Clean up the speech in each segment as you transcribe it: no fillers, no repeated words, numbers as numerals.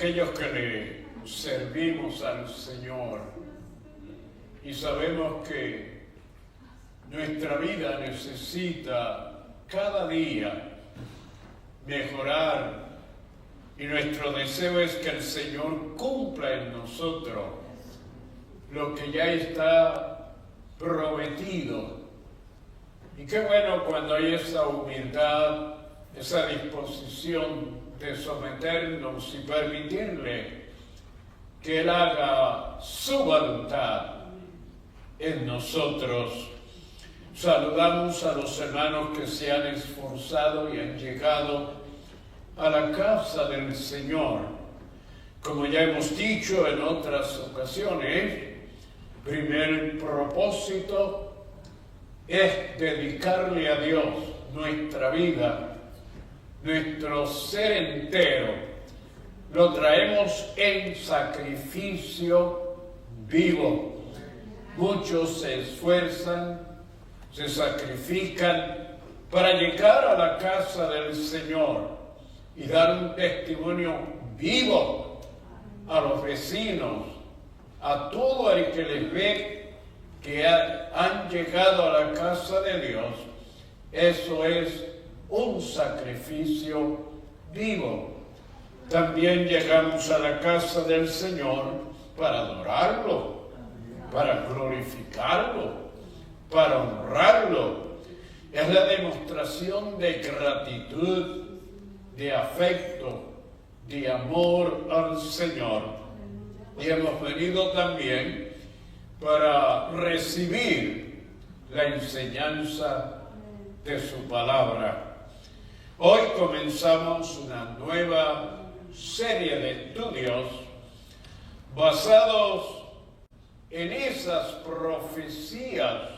aquellos que le servimos al Señor y sabemos que nuestra vida necesita cada día mejorar y nuestro deseo es que el Señor cumpla en nosotros lo que ya está prometido. Y qué bueno cuando hay esa humildad, esa disposición de someternos y permitirle que Él haga su voluntad en nosotros. Saludamos a los hermanos que se han esforzado y han llegado a la casa del Señor. Como ya hemos dicho en otras ocasiones, primer propósito es dedicarle a Dios nuestra vida, nuestro ser entero. Lo traemos en sacrificio vivo. Muchos se esfuerzan, se sacrifican para llegar a la casa del Señor y dar un testimonio vivo a los vecinos, a todo el que les ve que han llegado a la casa de Dios. Eso es un sacrificio vivo. También llegamos a la casa del Señor para adorarlo, para glorificarlo, para honrarlo. Es la demostración de gratitud, de afecto, de amor al Señor. Y hemos venido también para recibir la enseñanza de su palabra. Hoy comenzamos una nueva serie de estudios basados en esas profecías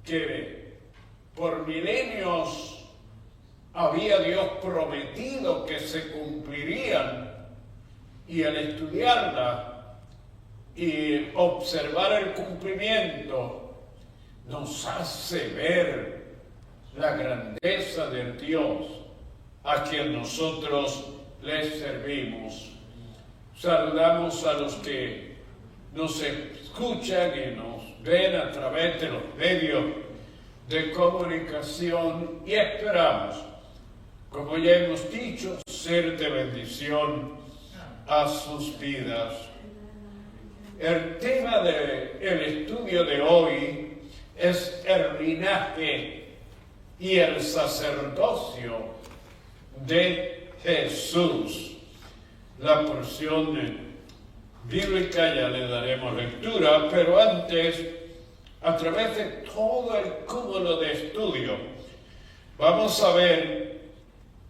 que por milenios había Dios prometido que se cumplirían, y al estudiarla y observar el cumplimiento nos hace ver la grandeza del Dios a quien nosotros les servimos. Saludamos a los que nos escuchan y nos ven a través de los medios de comunicación y esperamos, como ya hemos dicho, ser de bendición a sus vidas. El tema del estudio de hoy es el linaje y el sacerdocio de Jesús. La porción bíblica ya le daremos lectura, pero antes, a través de todo el cúmulo de estudio, vamos a ver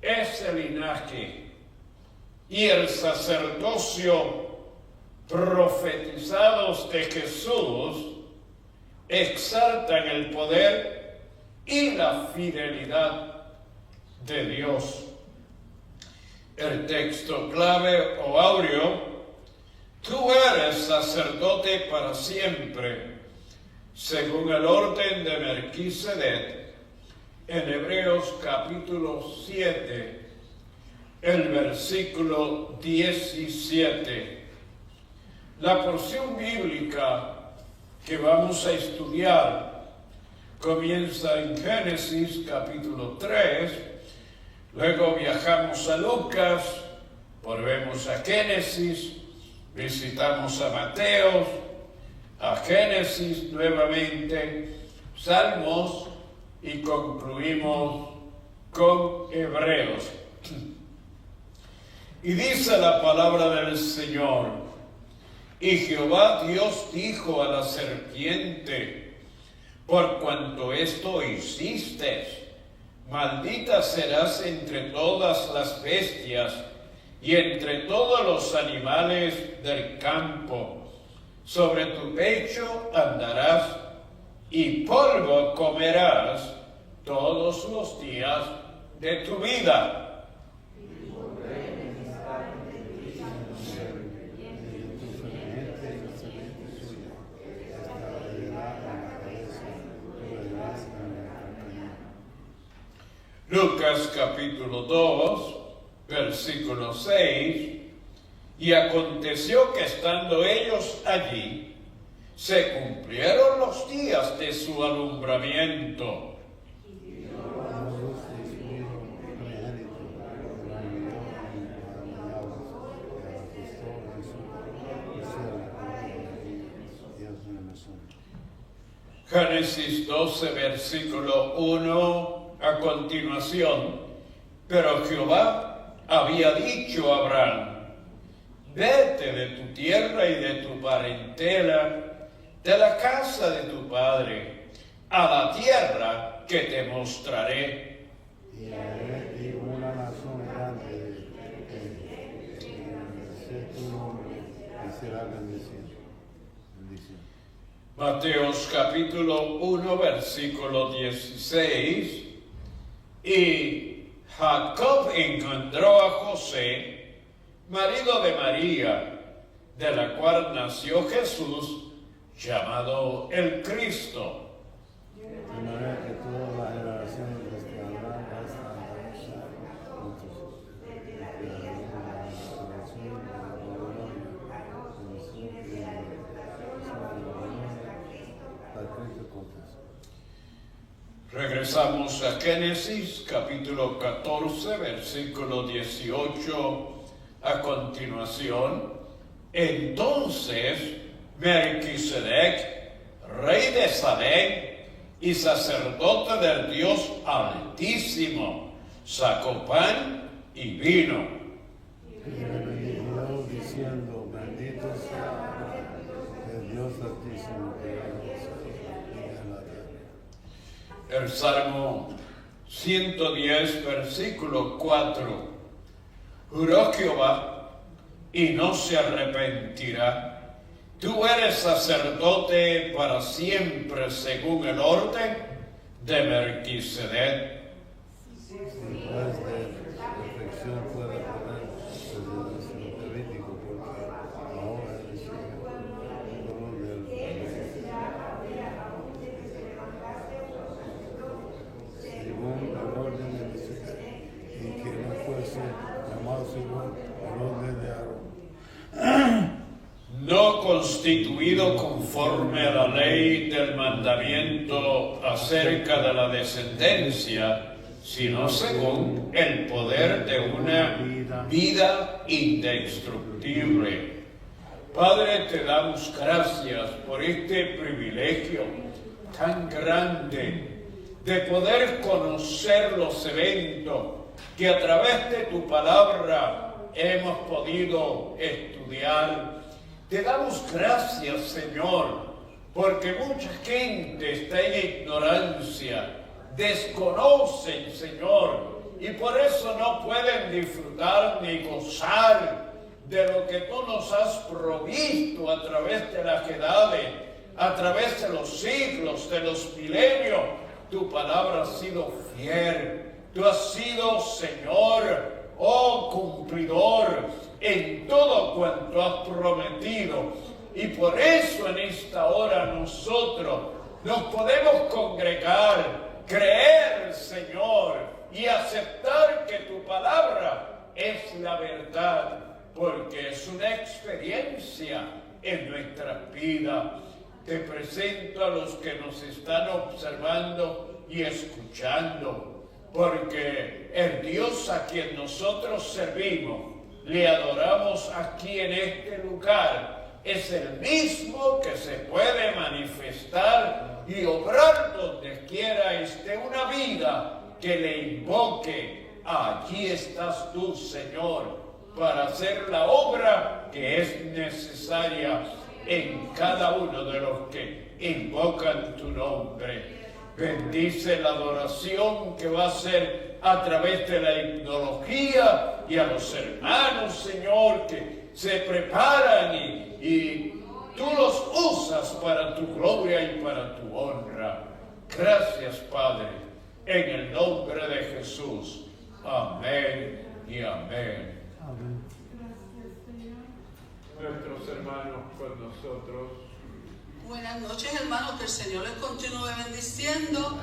ese linaje y el sacerdocio profetizados de Jesús exaltan el poder y la fidelidad de Dios. El texto clave o áureo: tú eres sacerdote para siempre, según el orden de Melquisedec, en Hebreos capítulo 7, el versículo 17. La porción bíblica que vamos a estudiar comienza en Génesis capítulo 3, luego viajamos a Lucas, volvemos a Génesis, visitamos a Mateo, a Génesis nuevamente, Salmos y concluimos con Hebreos. Y dice la palabra del Señor: y Jehová Dios dijo a la serpiente: por cuanto esto hiciste, maldita serás entre todas las bestias y entre todos los animales del campo. Sobre tu pecho andarás y polvo comerás todos los días de tu vida. Lucas capítulo 2, versículo 6, Y aconteció que estando ellos allí, se cumplieron los días de su alumbramiento. Génesis 12, versículo 1, a continuación. Pero Jehová había dicho a Abraham: vete de tu tierra y de tu parentela, de la casa de tu padre, a la tierra que te mostraré. Y haré una nación grande, ser tu nombre y será bendición. Mateos capítulo 1, versículo 16. Y Jacob engendró a José, marido de María, de la cual nació Jesús, llamado el Cristo. De manera que todas las generaciones de este Abraham están Regresamos a Génesis capítulo 14, versículo 18 a continuación. Entonces Melquisedec, rey de Salem y sacerdote del Dios Altísimo, sacó pan y vino. Y le bendijo diciendo: bendito sea el Dios Altísimo que en la tierra. El Salmo 110, versículo 4. Juró Jehová y no se arrepentirá. Tú eres sacerdote para siempre según el orden de Melquisedec. Después de reflexión puede poner el levítico, porque ahora es el dolor del según el orden de Melquisedec, y que no fuese llamado según el orden de Aarón. No constituido conforme a la ley del mandamiento acerca de la descendencia, sino según el poder de una vida indestructible. Padre, te damos gracias por este privilegio tan grande de poder conocer los eventos que a través de tu palabra hemos podido estudiar. Te damos gracias, Señor, porque mucha gente está en ignorancia, desconocen, Señor, y por eso no pueden disfrutar ni gozar de lo que tú nos has provisto a través de las edades, a través de los siglos, de los milenios. Tu palabra ha sido fiel, tú has sido, Señor, oh cumplidor en todo cuanto has prometido, y por eso en esta hora nosotros nos podemos congregar, creer, Señor, y aceptar que tu palabra es la verdad, porque es una experiencia en nuestra vida. Te presento a los que nos están observando y escuchando, porque el Dios a quien nosotros servimos, le adoramos aquí en este lugar, es el mismo que se puede manifestar y obrar donde quiera esté una vida que le invoque. Allí estás tú, Señor, para hacer la obra que es necesaria en cada uno de los que invocan tu nombre. Bendice la adoración que va a ser a través de la himnología, y a los hermanos, Señor, que se preparan y tú los usas para tu gloria y para tu honra. Gracias, Padre, en el nombre de Jesús. Amén y amén. Amén. Nuestros hermanos con nosotros. Buenas noches, hermanos, que el Señor les continúe bendiciendo.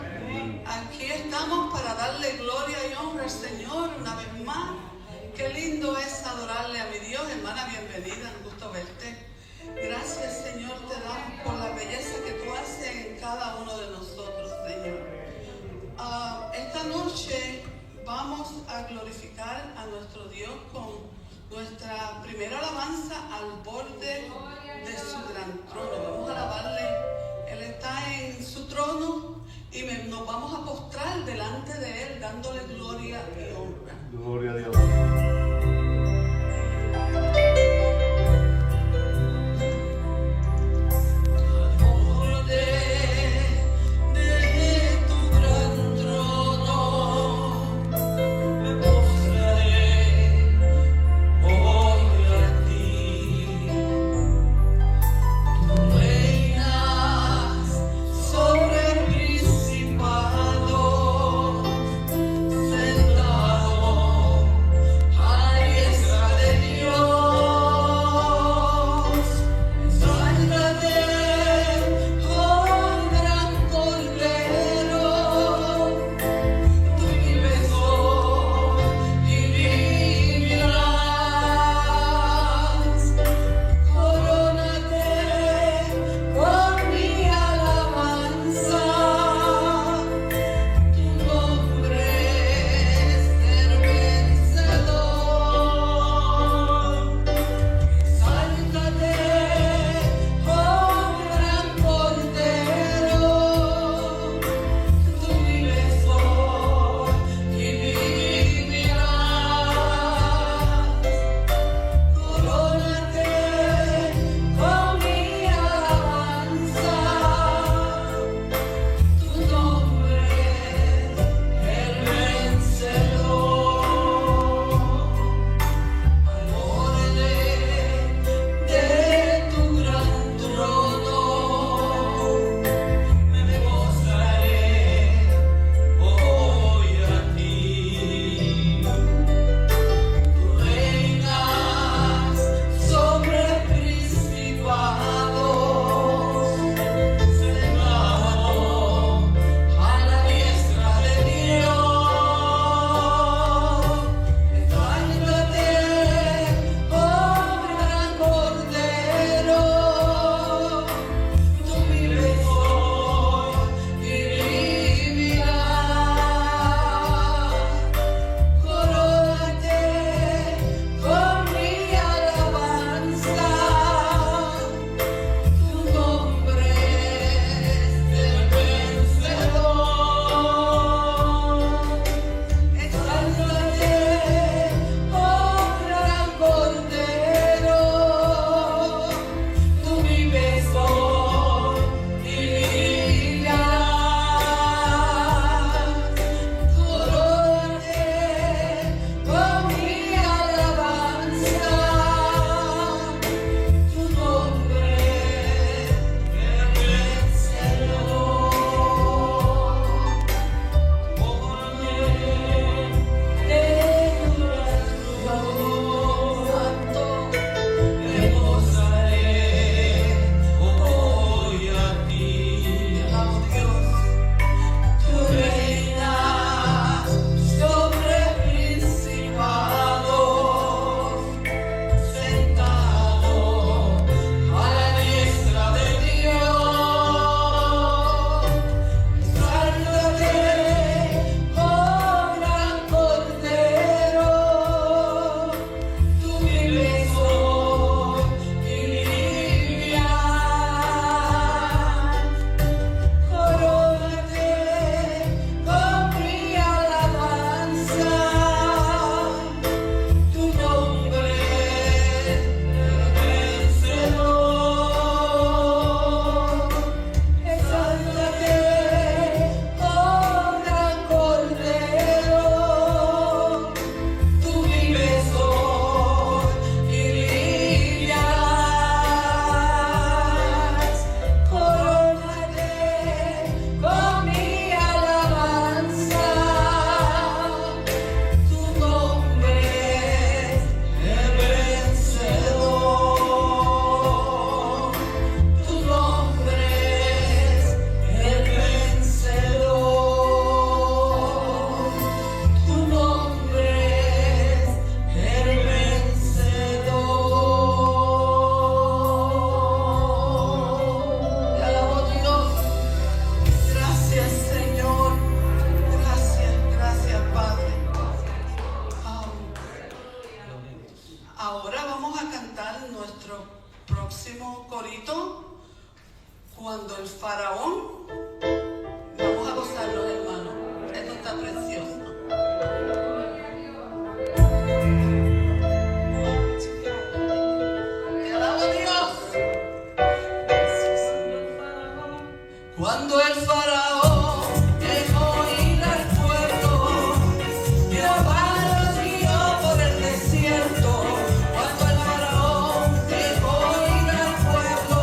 Aquí estamos para darle gloria y honra al Señor una vez más Qué lindo es adorarle a mi Dios. Hermana, bienvenida, un gusto verte. Gracias, Señor, te damos por la belleza que tú haces en cada uno de nosotros, Señor. Esta noche vamos a glorificar a nuestro Dios con nuestra primera alabanza al borde de su gran trono. Vamos a alabarle. Él está en su trono y nos vamos a postrar delante de Él, dándole gloria y honra. Gloria a Dios. Sentado Cuando el faraón dejó ir al pueblo, Jehová los guió por el desierto. Cuando el faraón dejó ir al pueblo,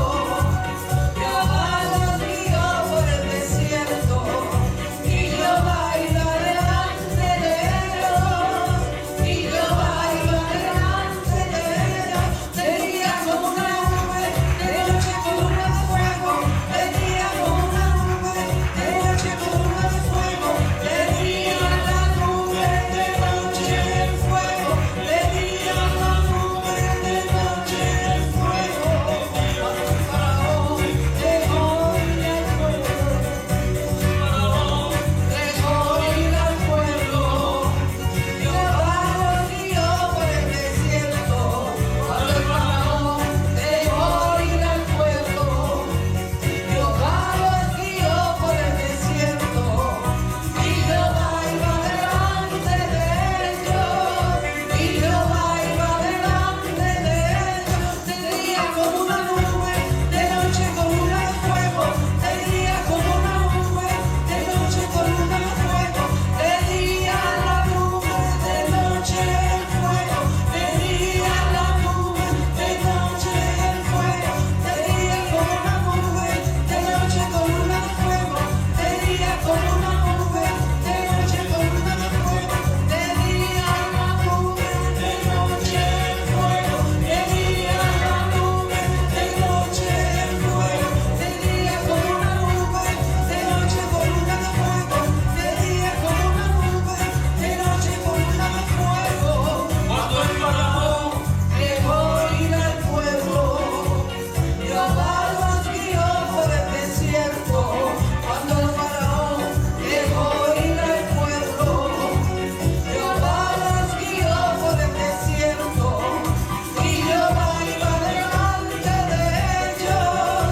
Jehová los guió por el desierto. Y Jehová iba delante de ellos, y Jehová iba delante de ellos. De día como una nube, de noche como una de fuego, de día como una nube, de noche como una de fuego, de día la nube, de noche el fuego, de día la nube, de noche el fuego. Cuando el faraón dejó ir al pueblo, Jehová los guió por el desierto. Cuando el faraón dejó ir al pueblo, Jehová los guió por el desierto. Y Jehová iba delante de ellos, y Jehová iba delante de ellos. De día como una nube, de noche como una de fuego, de día como una nube, de noche como una de fuego, de día la nube, de noche el fuego, de día la nube, de noche el fuego, de día como una nube, de noche como una de fuego, de día como una nube, de noche como una de fuego, de día la nube, de noche el fuego, de día la nube, de noche el fuego, de día como una nube, de noche como una de fuego, de día como una nube, de noche como una de fuego. Cuando el faraón dejó ir al pueblo, Jehová los guió por el desierto. Cuando el faraón dejó ir al pueblo, Jehová los guió por el desierto. Y Jehová iba delante de ellos,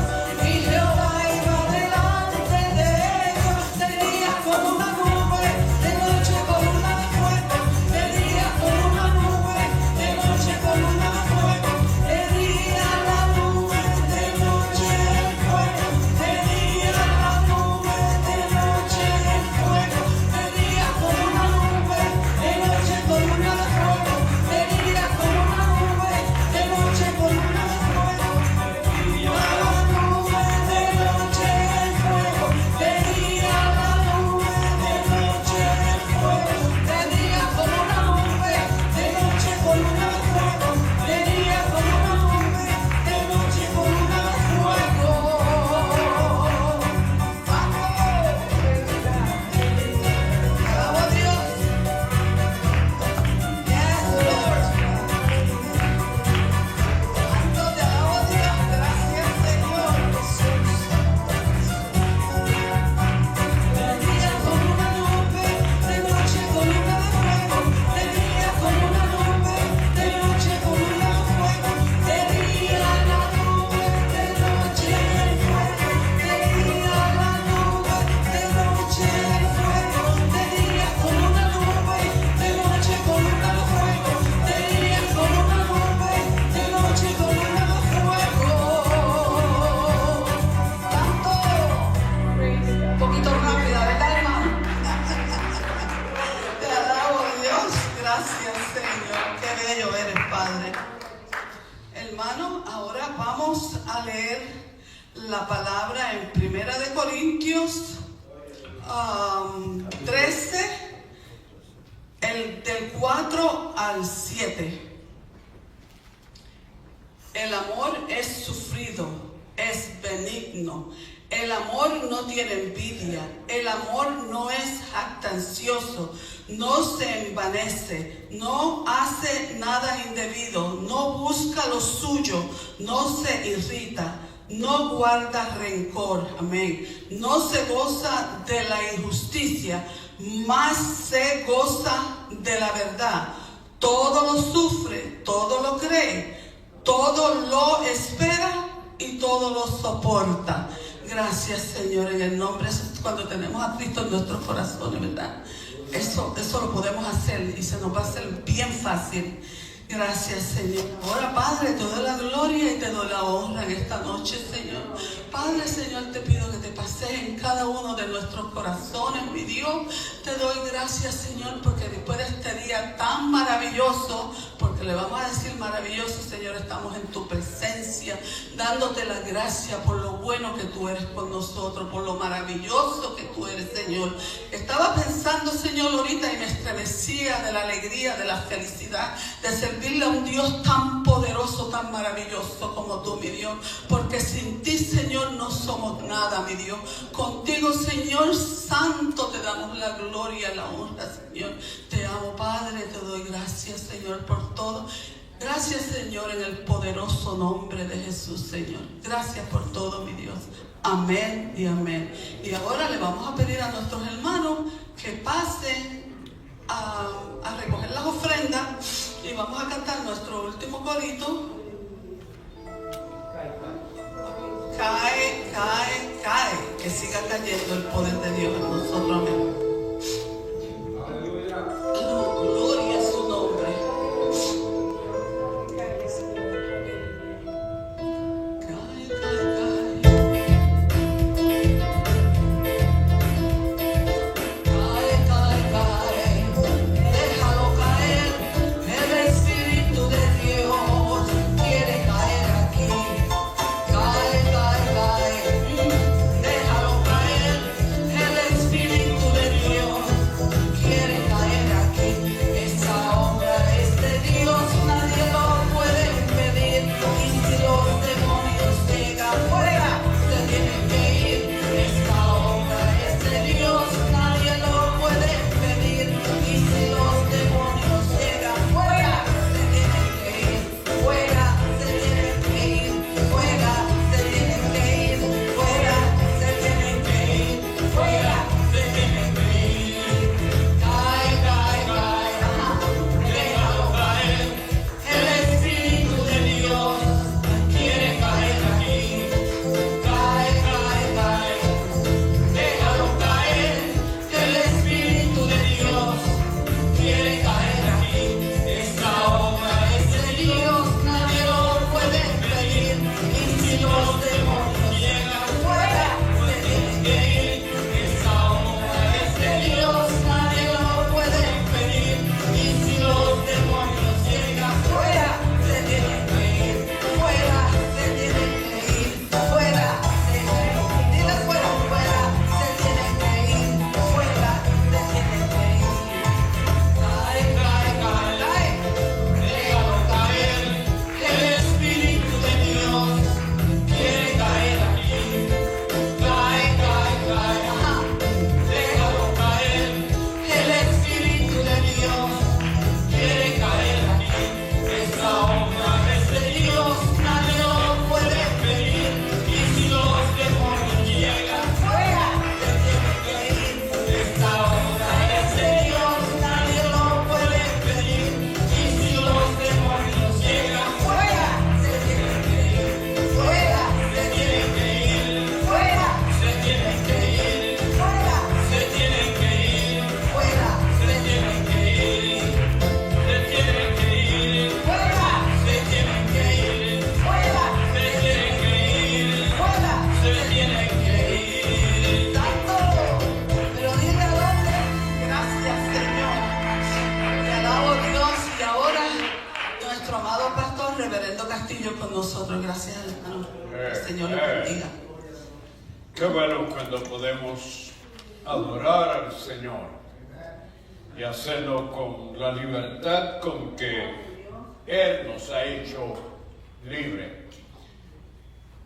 y Jehová iba delante de ellos. De día como una nube, de noche como una de fuego, de día como una nube, de noche como una de fuego, de día la nube, de noche el fuego, de día la nube, de noche el fuego, de día como una nube, de noche como una de fuego, de día como una nube, de noche como una de fuego, de día la nube, de noche el fuego, de día la nube, de noche el fuego, de día como una nube, de noche como una de fuego, de día como una nube, de noche como una de fuego. Te alabo, Dios. Yes, Lord. Santo, te alabo, Dios. Gracias, Señor Jesús. De día como una nube, de noche como una de fuego, de día como una nube, de noche como una de fuego, de día la nube, de noche el fuego, de día la nube, de noche el fuego, de día como una nube, de noche como una de fuego, de día como una nube, de noche como una de fuego. Tanto, un poquito rápida, ¿verdad, hermano? Te alabo, Dios. Gracias, Señor. Qué bello eres, Padre. Hermano, ahora vamos a leer la palabra en Primera de Corintios 13, del 4 al 7. El amor es sufrido, es benigno. El amor no tiene envidia. El amor no es jactancioso, no se envanece, no hace nada indebido, no busca lo suyo, no se irrita, no guarda rencor. Amén. No se goza de la injusticia, mas se goza de la verdad. Todo lo sufre, todo lo cree, todo lo espera y todo lo soporta. Gracias, Señor, en el nombre, cuando tenemos a Cristo en nuestros corazones, ¿verdad? Eso lo podemos hacer y se nos va a hacer bien fácil. Gracias, Señor. Ahora, Padre, te doy la gloria y te doy la honra en esta noche, Señor. Padre, Señor, te pido que te pases haces en cada uno de nuestros corazones, mi Dios. Te doy gracias, Señor, porque después de este día tan maravilloso, porque le vamos a decir maravilloso, Señor, estamos en tu presencia, dándote las gracias por lo bueno que tú eres con nosotros, por lo maravilloso que tú eres, Señor. Estaba pensando, Señor, ahorita y me estremecía de la alegría, de la felicidad, de servirle a un Dios tan poderoso, tan maravilloso como tú, mi Dios, porque sin ti, Señor, no somos nada, mi Dios. Contigo, Señor Santo, te damos la gloria, la honra, Señor. Te amo, Padre, te doy gracias, Señor, por todo. Gracias, Señor, en el poderoso nombre de Jesús, Señor. Gracias por todo, mi Dios. Amén y amén. Y ahora le vamos a pedir a nuestros hermanos que pasen a recoger las ofrendas y vamos a cantar nuestro último corito. Cae, cae, cae, que siga cayendo el poder de Dios en nosotros. Amén. Gloria a su nombre. Cae, cae, cae. Cae, cae, cae. Déjalo caer. El Espíritu de Dios quiere caer aquí. Cae, cae, cae, déjalo caer, el Espíritu de Dios quiere caer aquí. Esa obra es de Dios, nadie lo puede impedir. Y si los demonios llegan fuera, se tienen que ir. Esa obra es de Dios, nadie lo puede impedir. Y si los demonios llegan fuera, se tienen que ir. Fuera, se tienen que ir. Fuera, se tienen que ir. Fuera, se tienen que ir. Fuera, se tienen que ir. Cae, cae, cae. Déjalo caer. El Espíritu de Dios quiere caer aquí. Cae, cae, cae. Déjalo caer. El Espíritu de Dios quiere caer aquí. Esta obra es de Dios, nadie lo puede impedir. Y si los demonios llegan fuera, se tienen que ir. Esta obra es de Dios, nadie lo puede impedir. Y si los demonios llegan fuera, se tienen que ir. Fuera, se tienen que ir. Fuera, se tienen que ir. Dile fuera, fuera, se tienen que ir. Fuera, se tienen que ir. Cae, cae, cae, cae. Déjalo caer. El Espíritu de Dios quiere caer aquí. Cae, cae, cae. Déjalo caer. El Espíritu de Dios quiere caer aquí. Esta obra es de Dios, nadie lo puede impedir. Y si los demonios llegan fuera, se tienen que ir. Esta obra es de Dios, nadie lo puede impedir. Y si los demonios llegan fuera, se tienen que ir. Fuera, se tienen que ir. Fuera, se tienen que ir. Fuera, se tienen que ir. Fuera, se tienen que ir. Se tienen que ir. Fuera, se tienen que ir. Fuera, se tienen que ir. Fuera, se tienen que ir. Tanto, pero dile a dónde. Gracias, Señor. Te alabo, Dios. Y ahora nuestro amado pastor, Reverendo Castillo, con nosotros. Gracias, hermano. El Señor lo bendiga. Qué bueno cuando podemos adorar al Señor y hacerlo con la libertad con que Él nos ha hecho libre.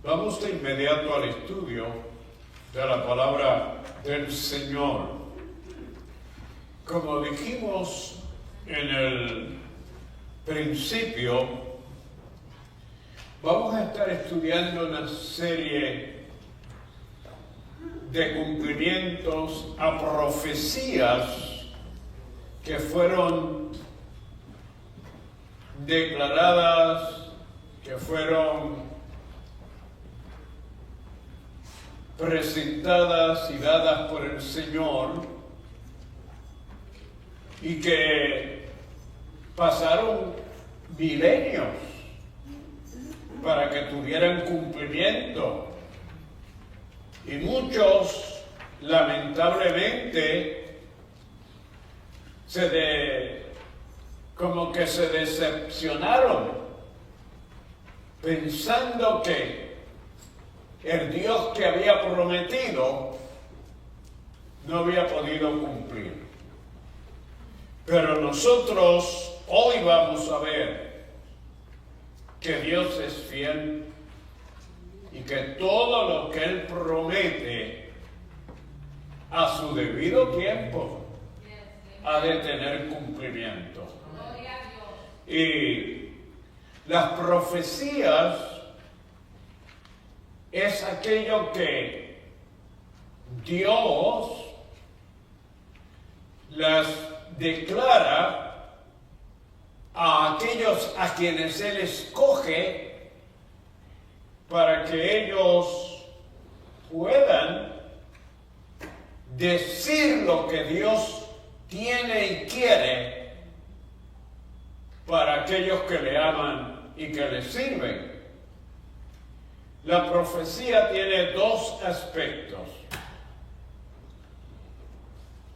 Vamos de inmediato al estudio de la palabra del Señor. Como dijimos en el principio, vamos a estar estudiando una serie de cumplimientos a profecías que fueron declaradas, que fueron presentadas y dadas por el Señor y que pasaron milenios para que tuvieran cumplimiento. Y muchos, lamentablemente, como que se decepcionaron, pensando que el Dios que había prometido no había podido cumplir. Pero nosotros hoy vamos a ver que Dios es fiel y que todo lo que Él promete a su debido tiempo ha de tener cumplimiento. Y las profecías es aquello que Dios las declara a aquellos a quienes Él escoge para que ellos puedan decir lo que Dios tiene y quiere para aquellos que le aman y que le sirven. La profecía tiene dos aspectos.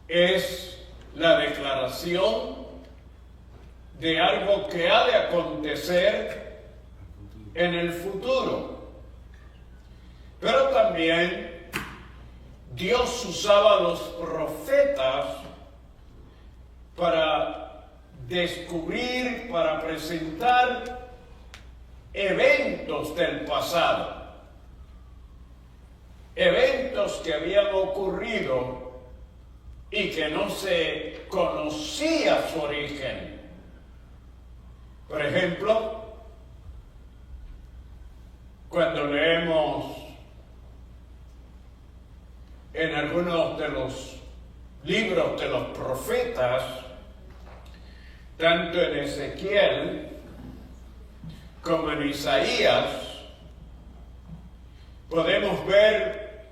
Es la declaración de algo que ha de acontecer en el futuro. Pero también Dios usaba a los profetas para descubrir, para presentar eventos del pasado. Eventos que habían ocurrido y que no se conocía su origen. Por ejemplo, cuando leemos en algunos de los libros de los profetas, tanto en Ezequiel como en Isaías, podemos ver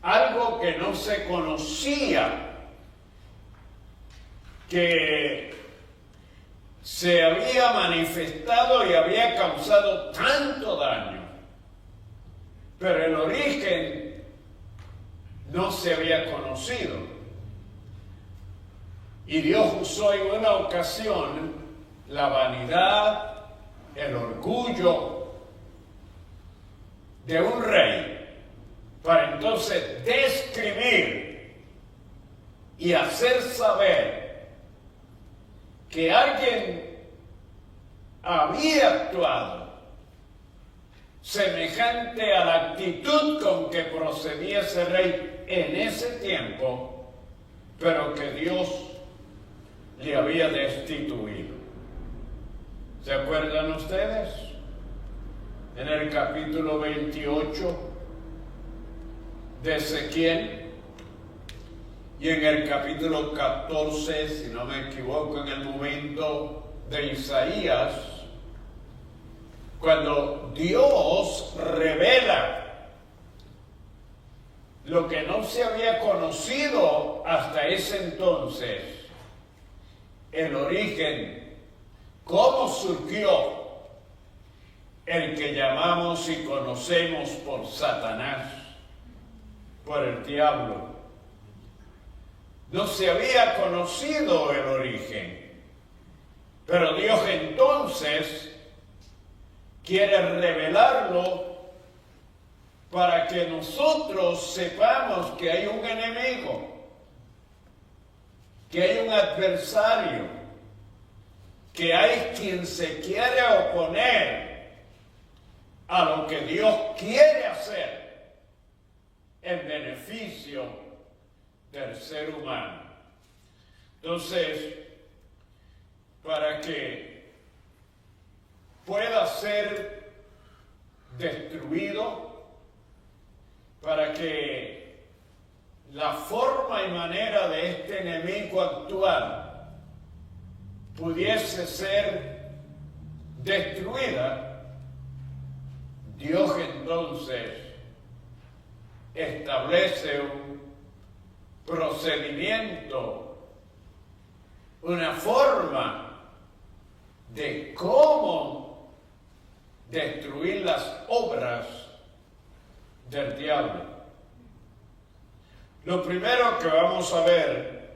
algo que no se conocía, que se había manifestado y había causado tanto daño, pero el origen no se había conocido. Y Dios usó en una ocasión la vanidad, el orgullo de un rey, para entonces describir y hacer saber que alguien había actuado semejante a la actitud con que procedía ese rey en ese tiempo, pero que Dios le había destituido. ¿Se acuerdan ustedes? En el capítulo 28 de Ezequiel y en el capítulo 14, si no me equivoco, en el momento de Isaías, cuando Dios revela lo que no se había conocido hasta ese entonces, el origen, cómo surgió el que llamamos y conocemos por Satanás, por el diablo. No se había conocido el origen, pero Dios entonces quiere revelarlo para que nosotros sepamos que hay un enemigo, que hay un adversario, que hay quien se quiere oponer a lo que Dios quiere hacer en beneficio del ser humano. Entonces, para que pueda ser destruido, para que la forma y manera de este enemigo actual pudiese ser destruida, Dios entonces establece un procedimiento, una forma de cómo destruir las obras del diablo. Lo primero que vamos a ver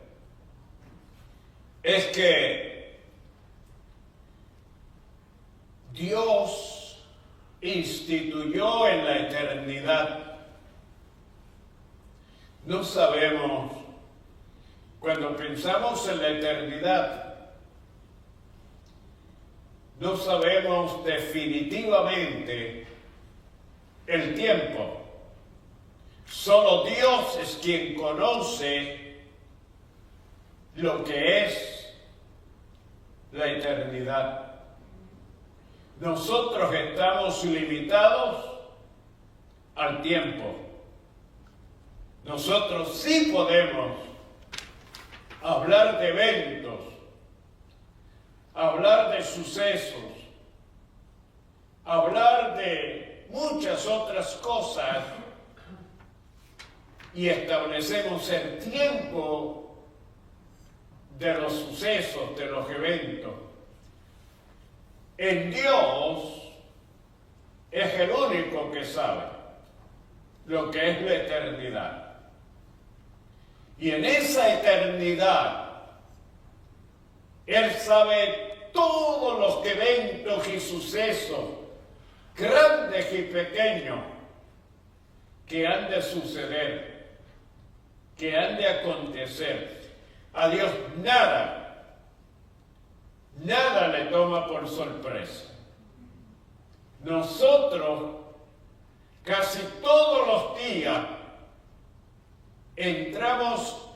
es que Dios instituyó en la eternidad. No sabemos, cuando pensamos en la eternidad, no sabemos definitivamente el tiempo. Solo Dios es quien conoce lo que es la eternidad. Nosotros estamos limitados al tiempo. Nosotros sí podemos hablar de eventos, hablar de sucesos, hablar de muchas otras cosas y establecemos el tiempo de los sucesos, de los eventos. En Dios es el único que sabe lo que es la eternidad. Y en esa eternidad, Él sabe todos los eventos y sucesos, grandes y pequeños, que han de suceder, que han de acontecer. A Dios nada le toma por sorpresa. Nosotros casi todos los días entramos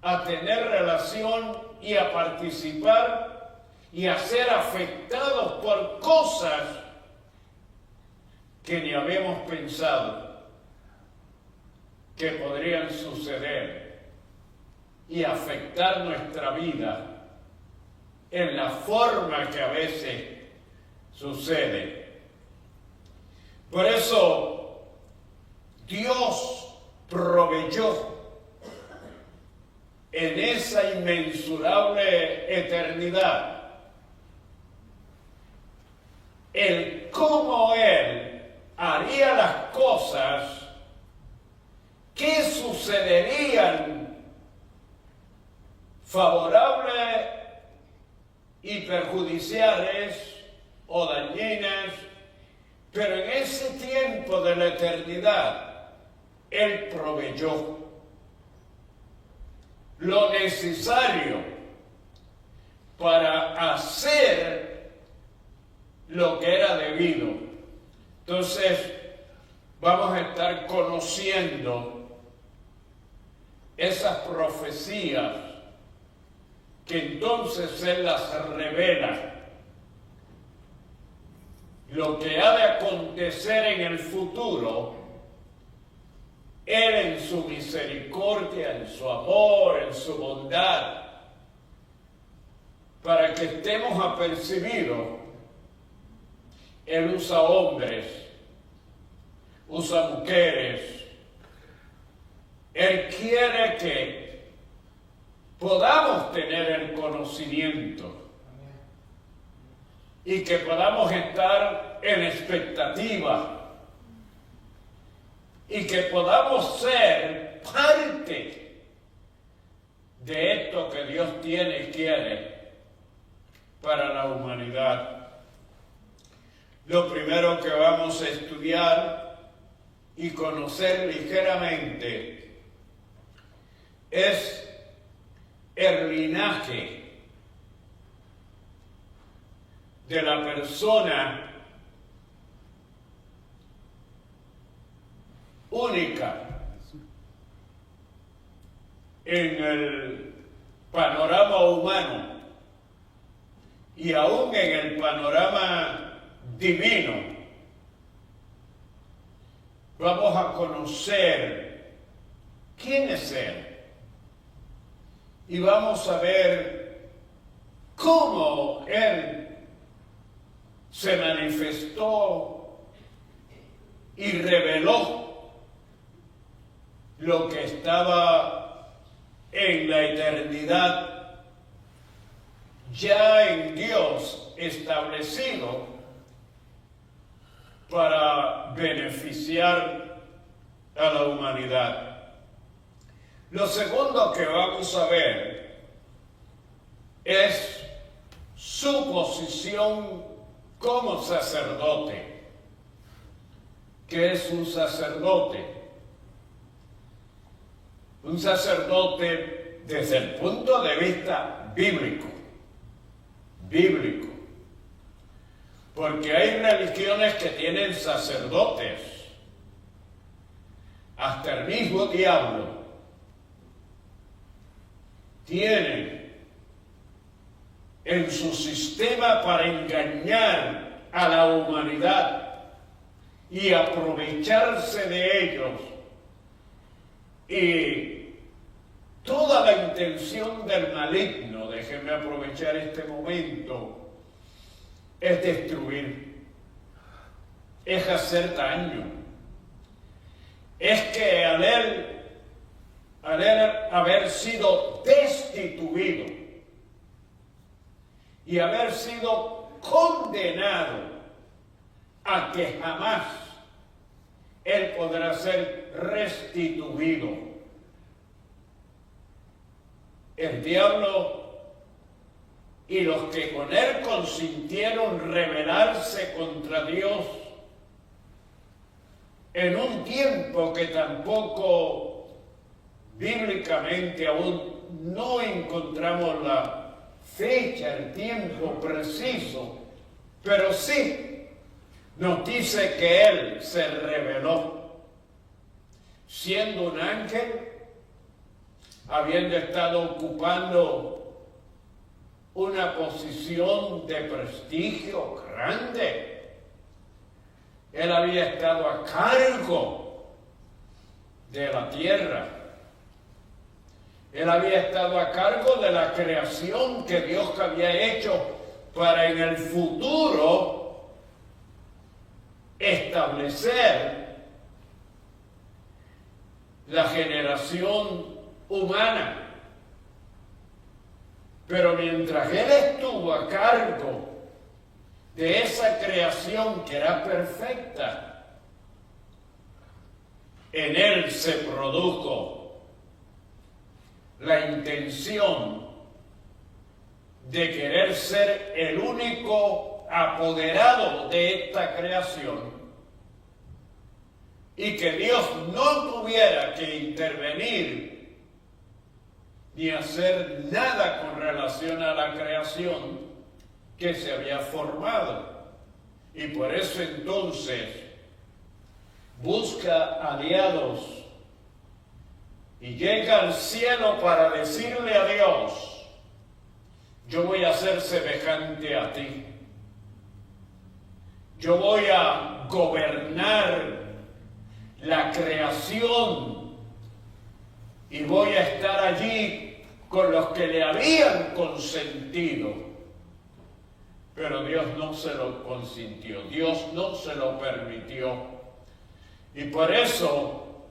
a tener relación y a participar y a ser afectados por cosas que ni habíamos pensado que podrían suceder y afectar nuestra vida en la forma que a veces sucede. Por eso Dios proveyó en esa inmensurable eternidad el cómo Él haría las cosas que sucederían favorables y perjudiciales o dañinas, pero en ese tiempo de la eternidad Él proveyó lo necesario para hacer lo que era debido. Entonces, vamos a estar conociendo esas profecías que entonces Él las revela. Lo que ha de acontecer en el futuro, Él en su misericordia, en su amor, en su bondad, para que estemos apercibidos, Él usa hombres, usa mujeres. Él quiere que podamos tener el conocimiento y que podamos estar en expectativa y que podamos ser parte de esto que Dios tiene y quiere para la humanidad. Lo primero que vamos a estudiar y conocer ligeramente es el linaje de la persona única en el panorama humano y aún en el panorama divino. Vamos a conocer quién es Él y vamos a ver cómo Él se manifestó y reveló lo que estaba en la eternidad, ya en Dios establecido para beneficiar a la humanidad. Lo segundo que vamos a ver es su posición como sacerdote. ¿Qué es un sacerdote? Un sacerdote desde el punto de vista bíblico. Porque hay religiones que tienen sacerdotes. Hasta el mismo diablo tiene en su sistema para engañar a la humanidad y aprovecharse de ellos. Y toda la intención del maligno, déjenme aprovechar este momento, es destruir, es hacer daño. Es que al él haber sido destituido y haber sido condenado a que jamás él podrá ser restituido. El diablo y los que con él consintieron rebelarse contra Dios en un tiempo que tampoco bíblicamente aún no encontramos la fecha, el tiempo preciso, pero sí nos dice que él se rebeló, siendo un ángel, habiendo estado ocupando una posición de prestigio grande. Él había estado a cargo de la tierra. Él había estado a cargo de la creación que Dios había hecho para en el futuro establecer la generación humana. Pero mientras él estuvo a cargo de esa creación que era perfecta, en él se produjo la intención de querer ser el único apoderado de esta creación y que Dios no tuviera que intervenir ni hacer nada con relación a la creación que se había formado. Y por eso entonces busca aliados y llega al cielo para decirle a Dios: yo voy a ser semejante a ti. Yo voy a gobernar la creación y voy a estar allí con los que le habían consentido. Pero Dios no se lo consintió, Dios no se lo permitió. Y por eso,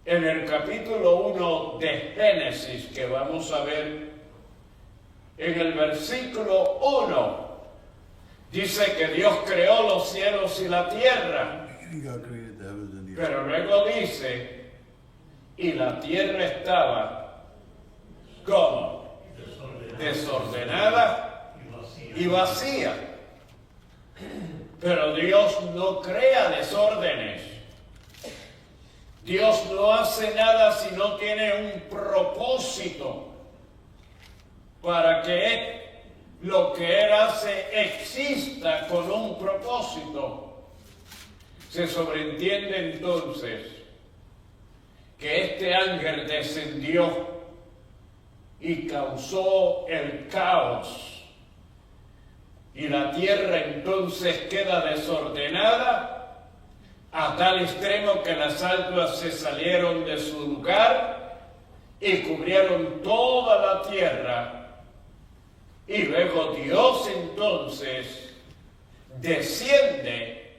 en el capítulo 1 de Génesis, que vamos a ver, en el versículo 1, dice que Dios creó los cielos y la tierra. Pero luego dice, y la tierra estaba, ¿cómo? Desordenada y vacía. Pero Dios no crea desórdenes. Dios no hace nada si no tiene un propósito para que lo que Él hace exista con un propósito. Se sobreentiende entonces que este ángel descendió y causó el caos, y la tierra entonces queda desordenada a tal extremo que las aguas se salieron de su lugar y cubrieron toda la tierra. Y luego Dios entonces desciende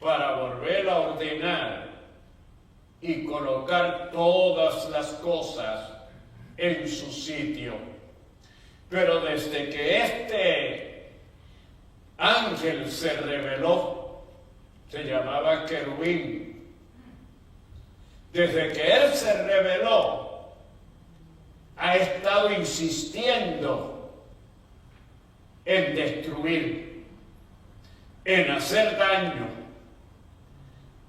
para volver a ordenar y colocar todas las cosas en su sitio. Pero desde que este ángel se reveló, se llamaba querubín, desde que Él se reveló, ha estado insistiendo en destruir, en hacer daño,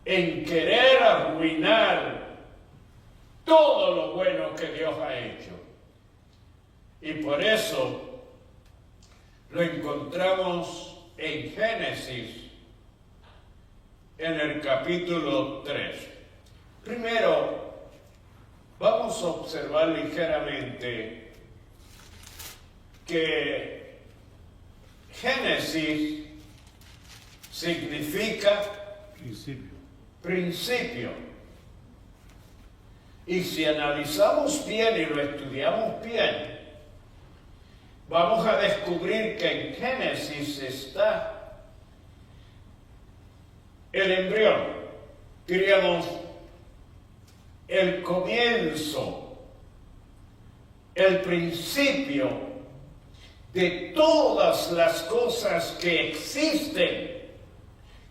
en querer arruinar todo lo bueno que Dios ha hecho. Y por eso lo encontramos en Génesis, en el capítulo 3. Primero, vamos a observar ligeramente que Génesis significa principio. Y si analizamos bien y lo estudiamos bien, vamos a descubrir que en Génesis está el embrión, diríamos, el comienzo, el principio de todas las cosas que existen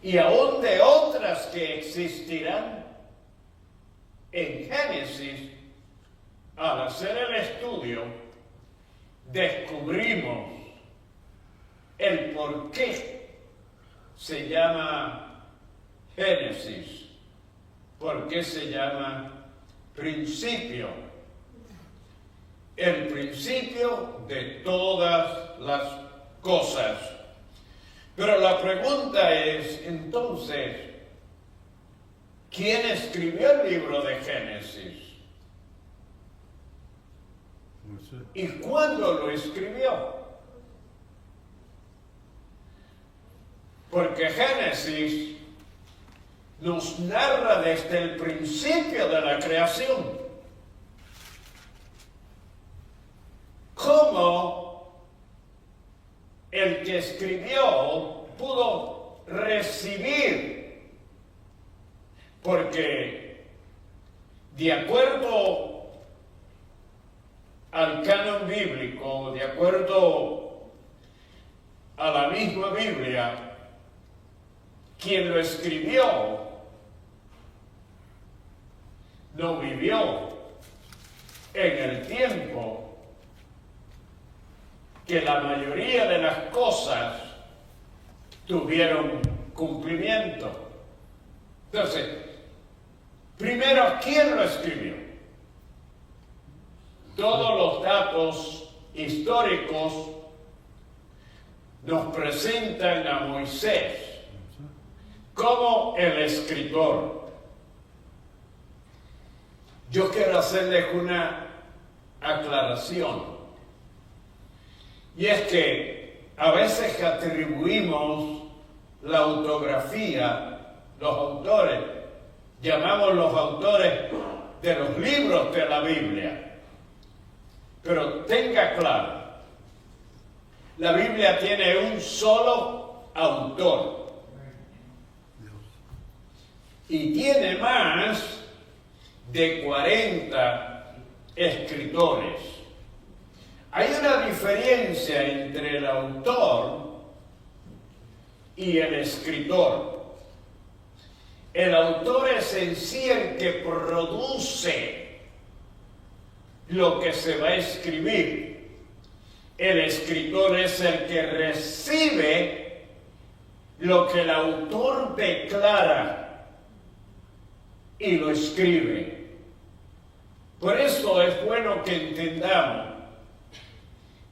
y aún de otras que existirán. En Génesis, al hacer el estudio, descubrimos el por qué se llama Génesis, por qué se llama principio, el principio de todas las cosas. Pero la pregunta es, entonces, ¿quién escribió el libro de Génesis? ¿Y cuándo lo escribió? Porque Génesis nos narra desde el principio de la creación cómo el que escribió pudo recibir. Porque de acuerdo al canon bíblico, de acuerdo a la misma Biblia, quien lo escribió no vivió en el tiempo que la mayoría de las cosas tuvieron cumplimiento. Entonces, primero, ¿quién lo escribió? Todos los datos históricos nos presentan a Moisés como el escritor. Yo quiero hacerles una aclaración. Y es que a veces atribuimos la autografía, los autores, llamamos los autores de los libros de la Biblia. Pero tenga claro, la Biblia tiene un solo autor. Y tiene más de 40 escritores. Hay una diferencia entre el autor y el escritor. El autor es en sí el que produce lo que se va a escribir. El escritor es el que recibe lo que el autor declara y lo escribe. Por eso es bueno que entendamos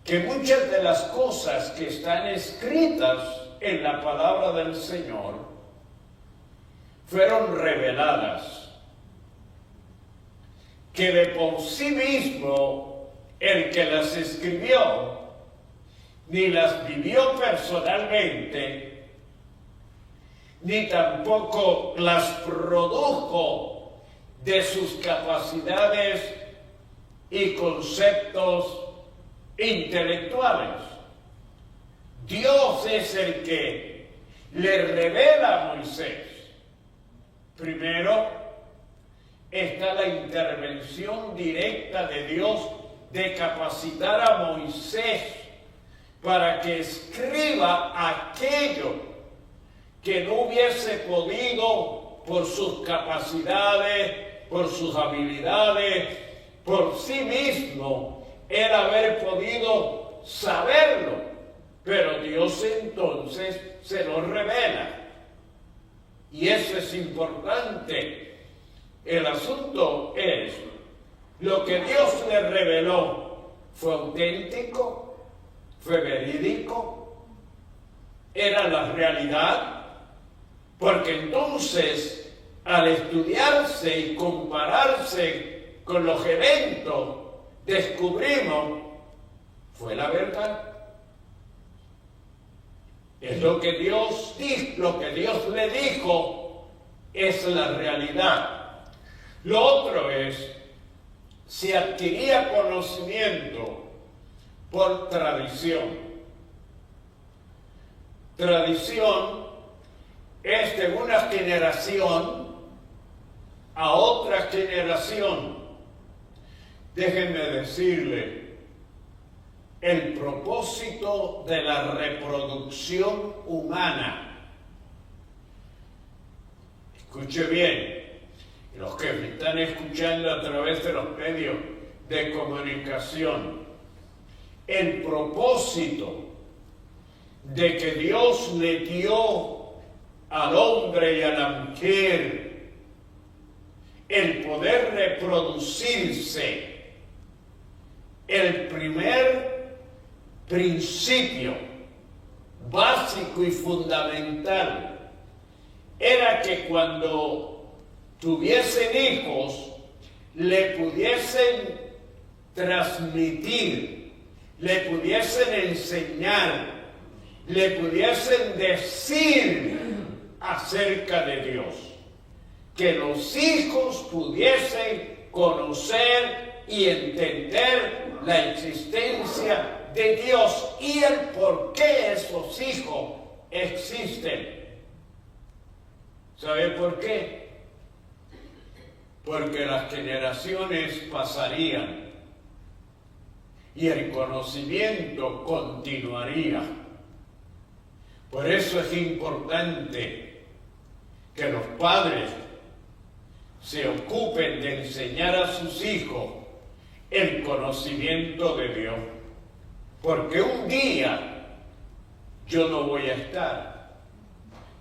que muchas de las cosas que están escritas en la palabra del Señor fueron reveladas, que de por sí mismo el que las escribió ni las vivió personalmente, ni tampoco las produjo de sus capacidades y conceptos intelectuales. Dios es el que le revela a Moisés. Primero está la intervención directa de Dios de capacitar a Moisés para que escriba aquello que no hubiese podido por sus capacidades por sus habilidades, por sí mismo, el haber podido saberlo. Pero Dios entonces se lo revela. Y eso es importante. El asunto es, lo que Dios le reveló, ¿fue auténtico? ¿Fue verídico? ¿Era la realidad? Porque entonces, al estudiarse y compararse con los eventos, descubrimos, ¿fue la verdad? Es lo que Dios dijo, lo que Dios le dijo, es la realidad. Lo otro es, si adquiría conocimiento por tradición. Tradición es de una generación a otra generación. Déjenme decirle, el propósito de la reproducción humana, escuche bien, los que me están escuchando a través de los medios de comunicación, el propósito de que Dios le dio al hombre y a la mujer el poder reproducirse, el primer principio básico y fundamental era que cuando tuviesen hijos le pudiesen transmitir, le pudiesen enseñar, le pudiesen decir acerca de Dios, que los hijos pudiesen conocer y entender la existencia de Dios y el por qué esos hijos existen. ¿Sabe por qué? Porque las generaciones pasarían y el conocimiento continuaría. Por eso es importante que los padres se ocupen de enseñar a sus hijos el conocimiento de Dios. Porque un día yo no voy a estar,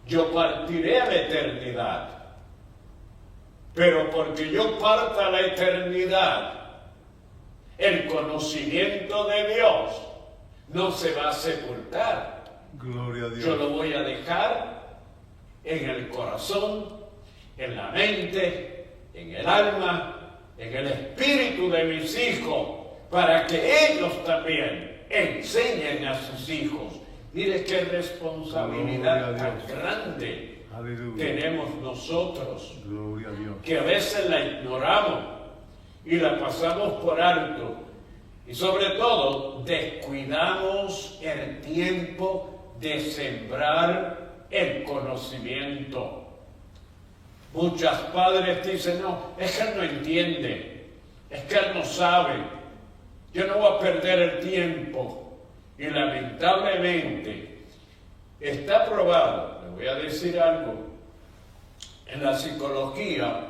yo partiré a la eternidad, pero porque yo parta a la eternidad, el conocimiento de Dios no se va a sepultar. Gloria a Dios. Yo lo voy a dejar en el corazón, en la mente, en el alma, en el espíritu de mis hijos, para que ellos también enseñen a sus hijos. Mire qué responsabilidad tan grande tenemos nosotros, que a veces la ignoramos y la pasamos por alto, y sobre todo descuidamos el tiempo de sembrar el conocimiento. Muchos padres dicen, no, es que él no entiende, es que él no sabe, yo no voy a perder el tiempo. Y lamentablemente está probado, le voy a decir algo, en la psicología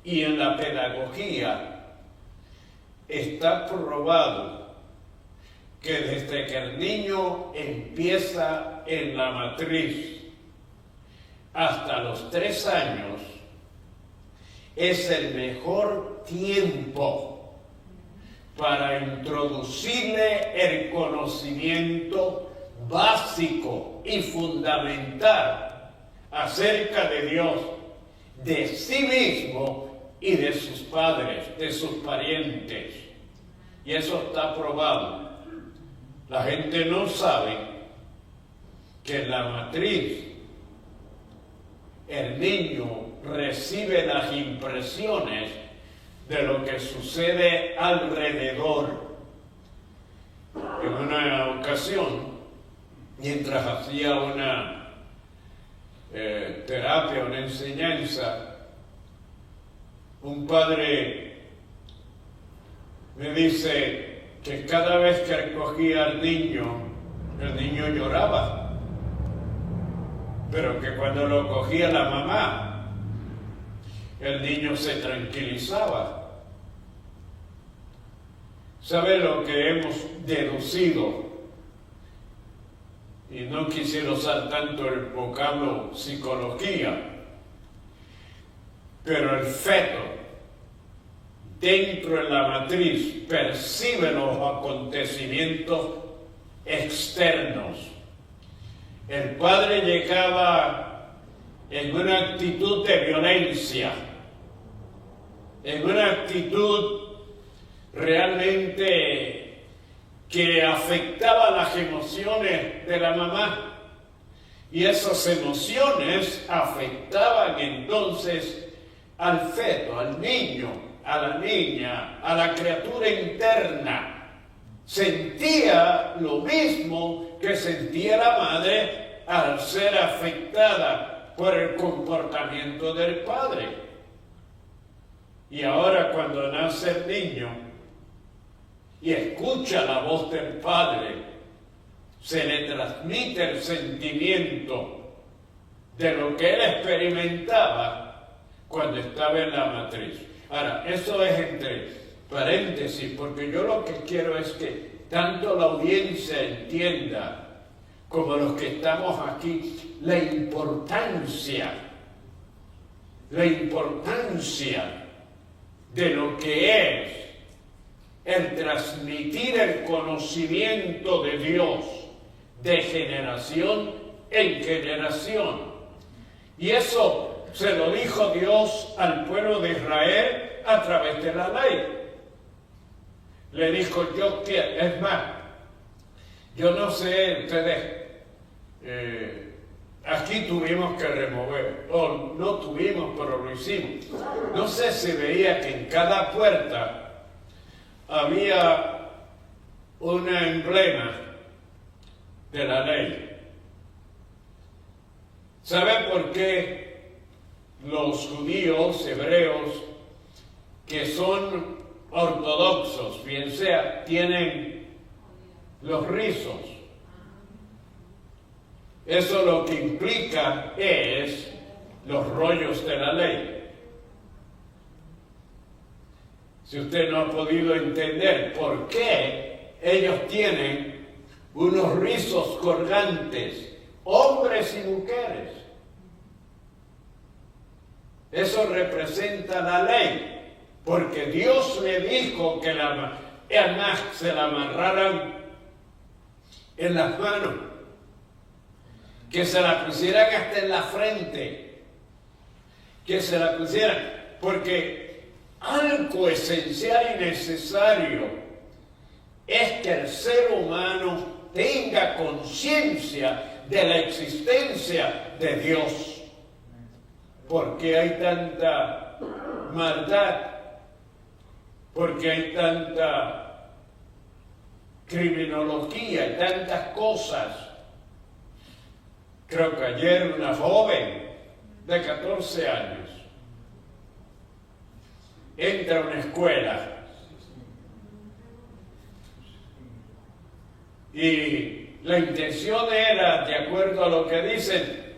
y en la pedagogía está probado que desde que el niño empieza en la matriz hasta los 3 años es el mejor tiempo para introducirle el conocimiento básico y fundamental acerca de Dios, de sí mismo y de sus padres, de sus parientes. Y eso está probado. La gente no sabe que en la matriz el niño recibe las impresiones de lo que sucede alrededor. En una ocasión, mientras hacía una terapia, una enseñanza, un padre me dice que cada vez que recogía al niño, el niño lloraba, pero que cuando lo cogía la mamá, el niño se tranquilizaba. ¿Sabe lo que hemos deducido? Y no quisiera usar tanto el vocablo psicología, pero el feto dentro de la matriz percibe los acontecimientos externos. El padre llegaba en una actitud de violencia, en una actitud realmente que afectaba las emociones de la mamá, y esas emociones afectaban entonces al feto, al niño, a la niña, a la criatura interna. Sentía lo mismo que sentía la madre al ser afectada por el comportamiento del padre. Y ahora cuando nace el niño y escucha la voz del padre, se le transmite el sentimiento de lo que él experimentaba cuando estaba en la matriz. Ahora, eso es entre paréntesis, porque yo lo que quiero es que tanto la audiencia entienda como los que estamos aquí la importancia de lo que es el transmitir el conocimiento de Dios de generación en generación. Y eso se lo dijo Dios al pueblo de Israel a través de la ley. Le dijo, yo quiero, es más, yo no sé, ustedes, aquí tuvimos que remover, o no tuvimos, pero lo hicimos. No sé si veía que en cada puerta había un emblema de la ley. ¿Saben por qué los judíos, hebreos, que son ortodoxos, bien sea, tienen los rizos? Eso lo que implica es los rollos de la ley. Si usted no ha podido entender por qué ellos tienen unos rizos colgantes, hombres y mujeres, eso representa la ley, porque Dios le dijo que se la amarraran en las manos, que se la pusieran hasta en la frente, que se la pusieran, porque algo esencial y necesario es que el ser humano tenga conciencia de la existencia de Dios. ¿Por qué hay tanta maldad? ¿Por qué hay tanta criminología y tantas cosas? Creo que ayer una joven de 14 años entra a una escuela y la intención era, de acuerdo a lo que dicen,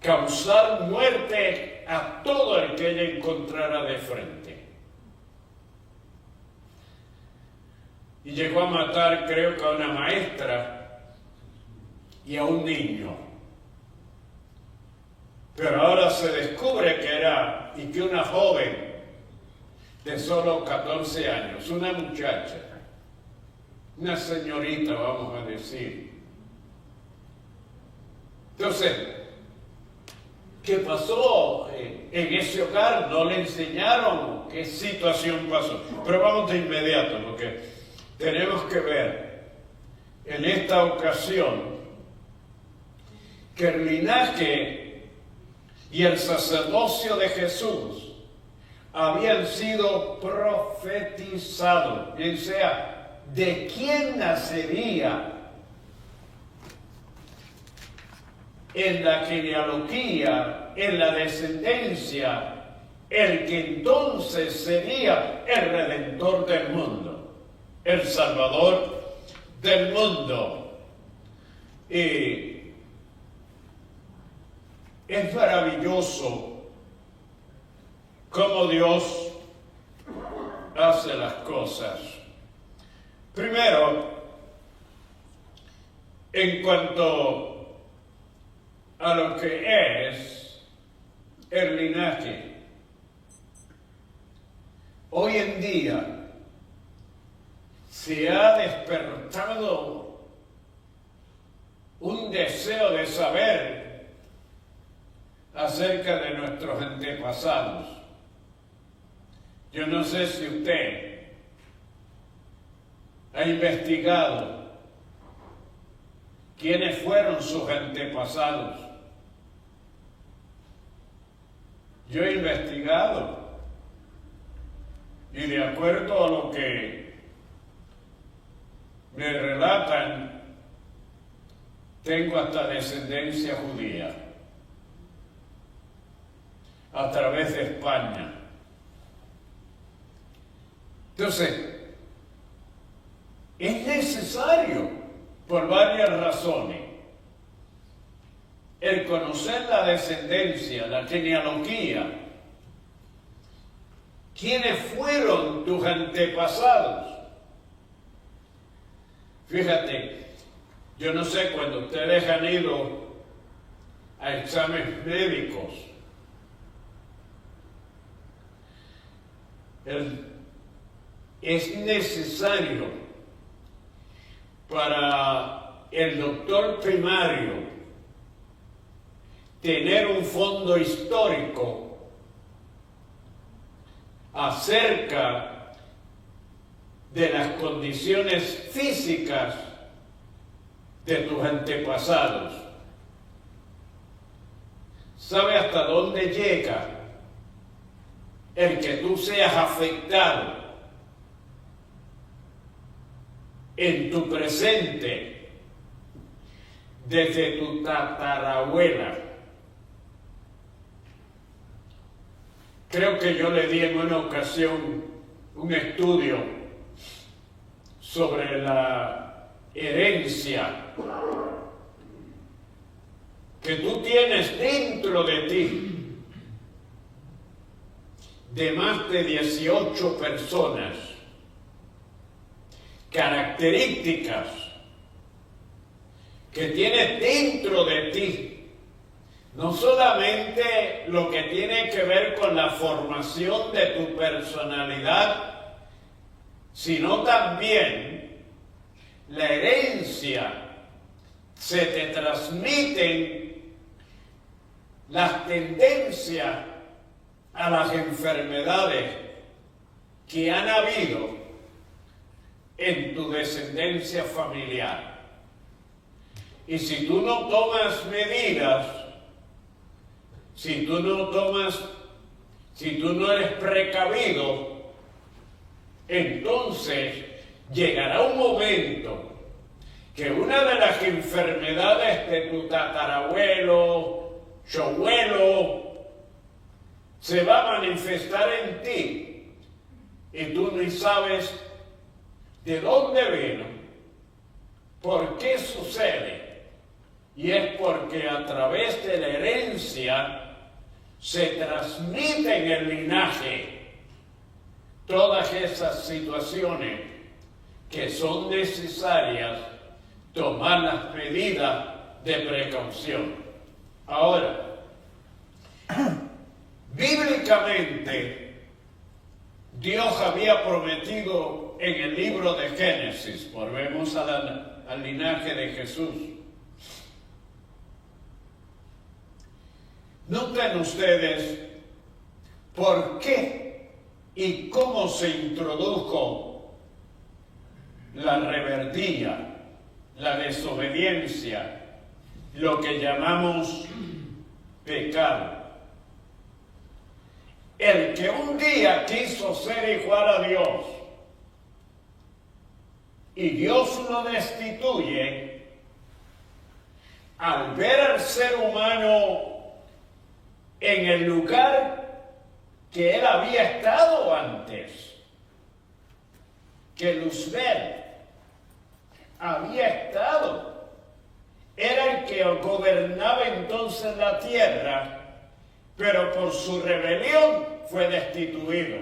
causar muerte a todo el que ella encontrara de frente. Y llegó a matar, creo que a una maestra y a un niño. Pero ahora se descubre que era, y que una joven de solo 14 años, una muchacha, una señorita, vamos a decir. Entonces, ¿qué pasó en ese hogar? No le enseñaron qué situación pasó. Pero vamos de inmediato, porque tenemos que ver en esta ocasión que el linaje y el sacerdocio de Jesús habían sido profetizados, bien sea de quién nacería en la genealogía, en la descendencia, el que entonces sería el Redentor del mundo, el Salvador del mundo. Y es maravilloso cómo Dios hace las cosas. Primero, en cuanto a lo que es el linaje, hoy en día se ha despertado un deseo de saber acerca de nuestros antepasados. Yo no sé si usted ha investigado quiénes fueron sus antepasados. Yo he investigado y de acuerdo a lo que me relatan, tengo hasta descendencia judía a través de España. Entonces, es necesario, por varias razones, el conocer la descendencia, la genealogía, quiénes fueron tus antepasados. Fíjate, yo no sé cuando ustedes han ido a exámenes médicos, es necesario para el doctor primario tener un fondo histórico acerca de las condiciones físicas de tus antepasados. ¿Sabe hasta dónde llega el que tú seas afectado en tu presente desde tu tatarabuela? Creo que yo le di en una ocasión un estudio sobre la herencia que tú tienes dentro de ti de más de 18 personas, características que tienes dentro de ti. No solamente lo que tiene que ver con la formación de tu personalidad, sino también la herencia. Se te transmiten las tendencias a las enfermedades que han habido en tu descendencia familiar. Y si tú no tomas medidas, si tú no eres precavido, entonces llegará un momento que una de las enfermedades de tu tatarabuelo, abuelo, se va a manifestar en ti y tú ni sabes de dónde vino, por qué sucede. Y es porque a través de la herencia se transmite en el linaje todas esas situaciones que son necesarias tomar las medidas de precaución. Ahora, bíblicamente, Dios había prometido en el libro de Génesis, volvemos al linaje de Jesús. Noten ustedes por qué y cómo se introdujo la rebeldía, la desobediencia, lo que llamamos pecado. El que un día quiso ser igual a Dios y Dios lo destituye, al ver al ser humano en el lugar que él había estado antes, que Luzbel había estado, era el que gobernaba entonces la tierra, pero por su rebelión fue destituido.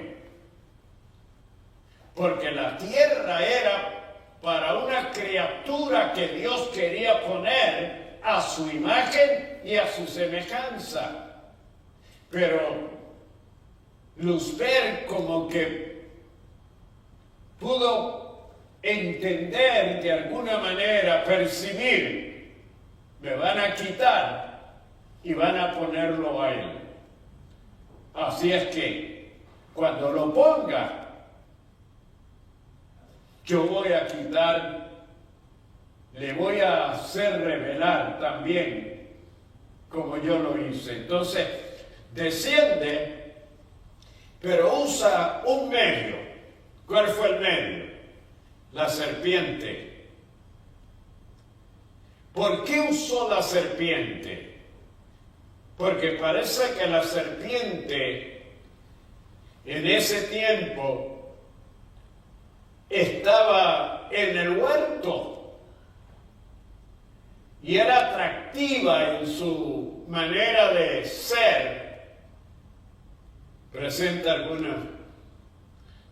Porque la tierra era para una criatura que Dios quería poner a su imagen y a su semejanza. Pero Lucifer como que pudo entender de alguna manera, percibir, me van a quitar y van a ponerlo a él. Así es que cuando lo ponga, yo voy a quitar, le voy a hacer revelar también como yo lo hice. Entonces desciende, pero usa un medio. ¿Cuál fue el medio? La serpiente. ¿Por qué usó la serpiente? Porque parece que la serpiente en ese tiempo estaba en el huerto y era atractiva en su manera de ser. Presenta alguna,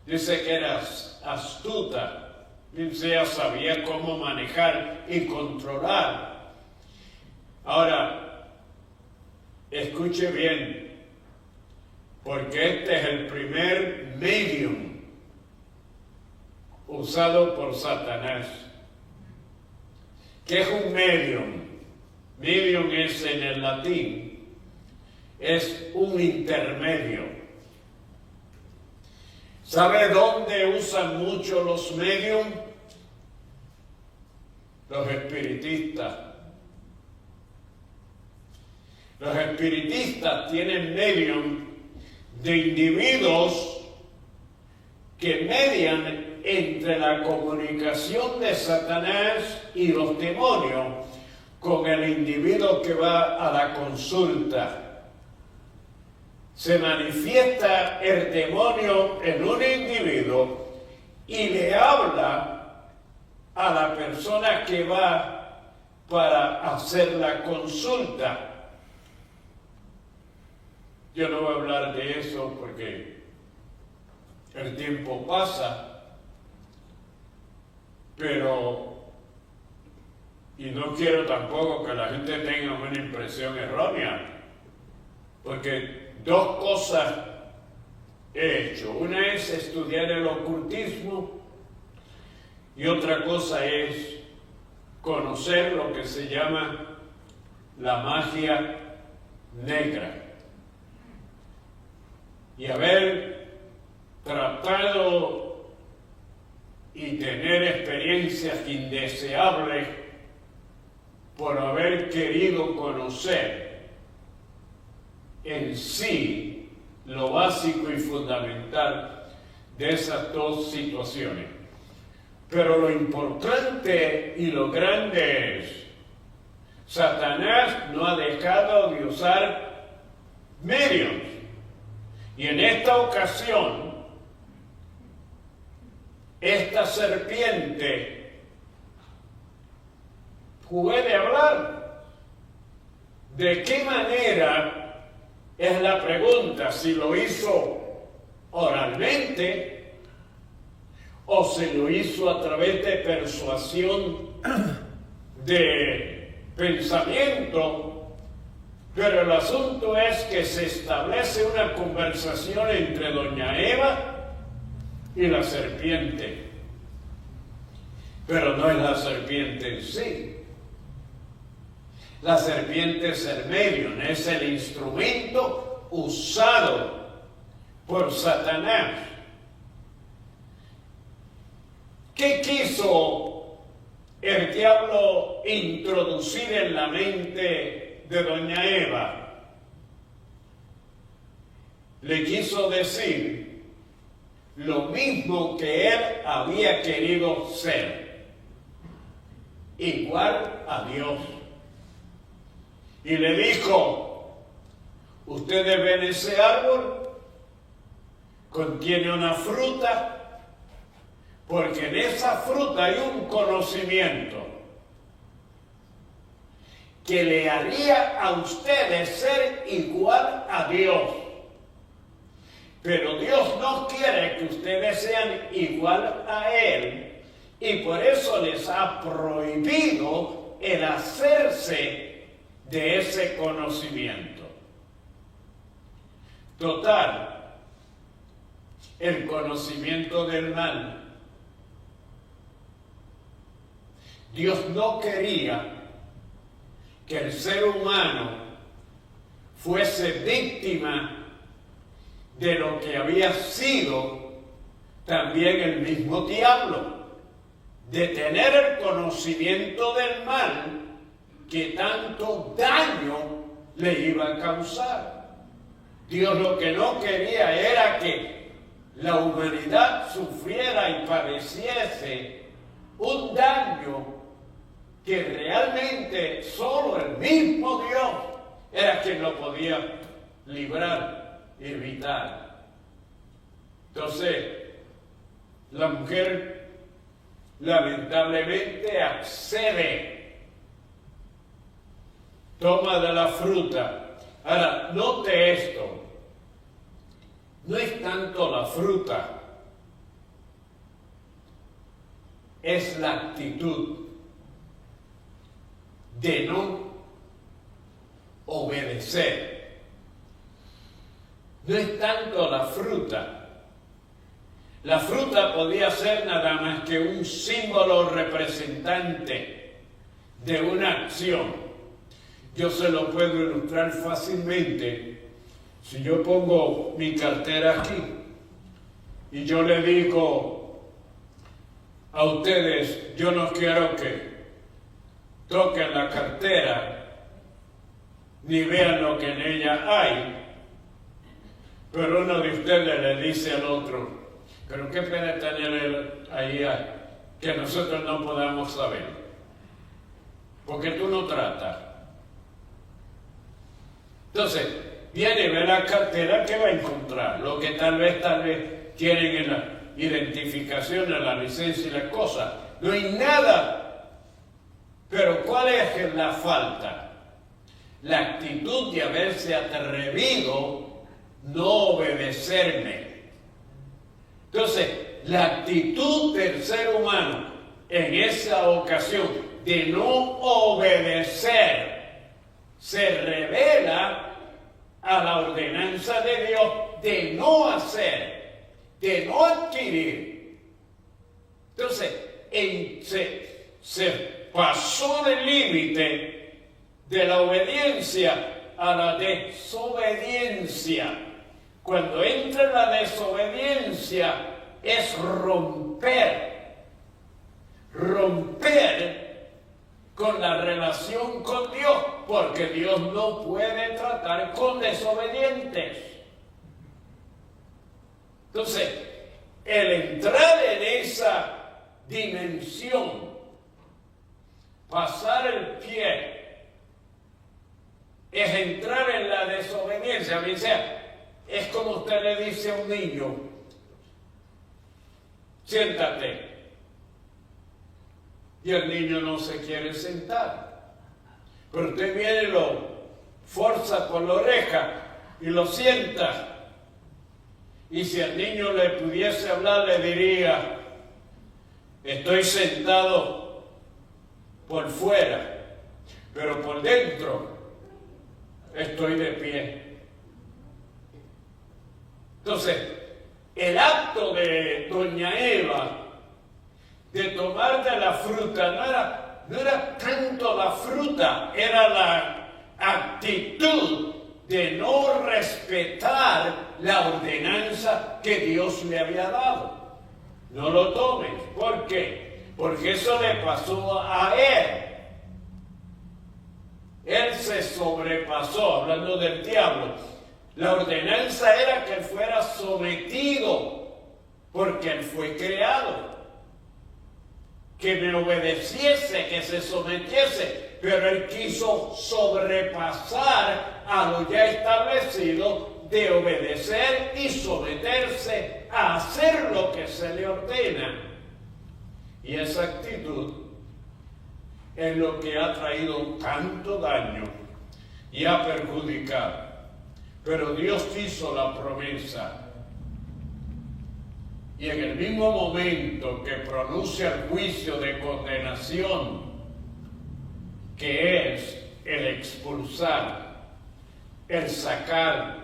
dice que era astuta. Ella sabía cómo manejar y controlar. Ahora, escuche bien, porque este es el primer medium usado por Satanás. ¿Qué es un medium? Medium es en el latín, es un intermedio. ¿Sabe dónde usan mucho los medium? Los espiritistas. Los espiritistas tienen medium de individuos que median entre la comunicación de Satanás y los demonios con el individuo que va a la consulta. Se manifiesta el demonio en un individuo y le habla a la persona que va para hacer la consulta. Yo no voy a hablar de eso porque el tiempo pasa, pero, y no quiero tampoco que la gente tenga una impresión errónea, porque dos cosas he hecho. Una es estudiar el ocultismo y otra cosa es conocer lo que se llama la magia negra. Y haber tratado y tener experiencias indeseables por haber querido conocer en sí lo básico y fundamental de esas dos situaciones. Pero lo importante y lo grande es, Satanás no ha dejado de usar medios. Y en esta ocasión, esta serpiente puede hablar. ¿De qué manera? Es la pregunta, si lo hizo oralmente o se lo hizo a través de persuasión de pensamiento. Pero el asunto es que se establece una conversación entre doña Eva y la serpiente. Pero no es la serpiente en sí. La serpiente es el medio, es el instrumento usado por Satanás. ¿Qué quiso el diablo introducir en la mente de doña Eva? Le quiso decir lo mismo que él había querido ser, igual a Dios. Y le dijo, ustedes ven ese árbol, contiene una fruta, porque en esa fruta hay un conocimiento que le haría a ustedes ser igual a Dios. Pero Dios no quiere que ustedes sean igual a Él, y por eso les ha prohibido el hacerse de ese conocimiento. Total, el conocimiento del mal. Dios no quería que el ser humano fuese víctima de lo que había sido también el mismo diablo, de tener el conocimiento del mal que tanto daño le iba a causar. Dios lo que no quería era que la humanidad sufriera y padeciese un daño que realmente solo el mismo Dios era quien lo podía librar y evitar. Entonces, la mujer lamentablemente accede, toma de la fruta. Ahora, note esto, no es tanto la fruta, es la actitud de no obedecer. No es tanto la fruta. La fruta podía ser nada más que un símbolo representante de una acción. Yo se lo puedo ilustrar fácilmente. Si yo pongo mi cartera aquí y yo le digo a ustedes, yo no quiero que toquen la cartera ni vean lo que en ella hay, pero uno de ustedes le dice al otro, pero qué pena tener ahí que nosotros no podamos saber, porque tú no tratas. Entonces, viene y ve la cartera, ¿qué va a encontrar? Lo que tal vez tienen en la identificación, en la licencia y las cosas. No hay nada. Pero ¿cuál es la falta? La actitud de haberse atrevido no obedecerme. Entonces, la actitud del ser humano en esa ocasión de no obedecer se revela a la ordenanza de Dios de no hacer, de no adquirir. Entonces, se pasó del límite de la obediencia a la desobediencia. Cuando entra en la desobediencia es romper con la relación con Dios, porque Dios no puede tratar con desobedientes. Entonces, el entrar en esa dimensión, pasar el pie, es entrar en la desobediencia. O sea, es como usted le dice a un niño, siéntate. Y el niño no se quiere sentar. Pero usted viene y lo forza por la oreja y lo sienta. Y si al niño le pudiese hablar, le diría, estoy sentado por fuera, pero por dentro estoy de pie. Entonces, el acto de doña Eva de tomar de la fruta no era tanto la fruta, era la actitud de no respetar la ordenanza que Dios le había dado. No lo tomes. ¿Por qué? Porque eso le pasó a él. Él se sobrepasó, hablando del diablo. La ordenanza era que él fuera sometido, porque él fue creado. Que me obedeciese, que se sometiese, pero él quiso sobrepasar a lo ya establecido de obedecer y someterse a hacer lo que se le ordena. Y esa actitud es lo que ha traído tanto daño y ha perjudicado. Pero Dios hizo la promesa y en el mismo momento que pronuncia el juicio de condenación, que es el expulsar, el sacar,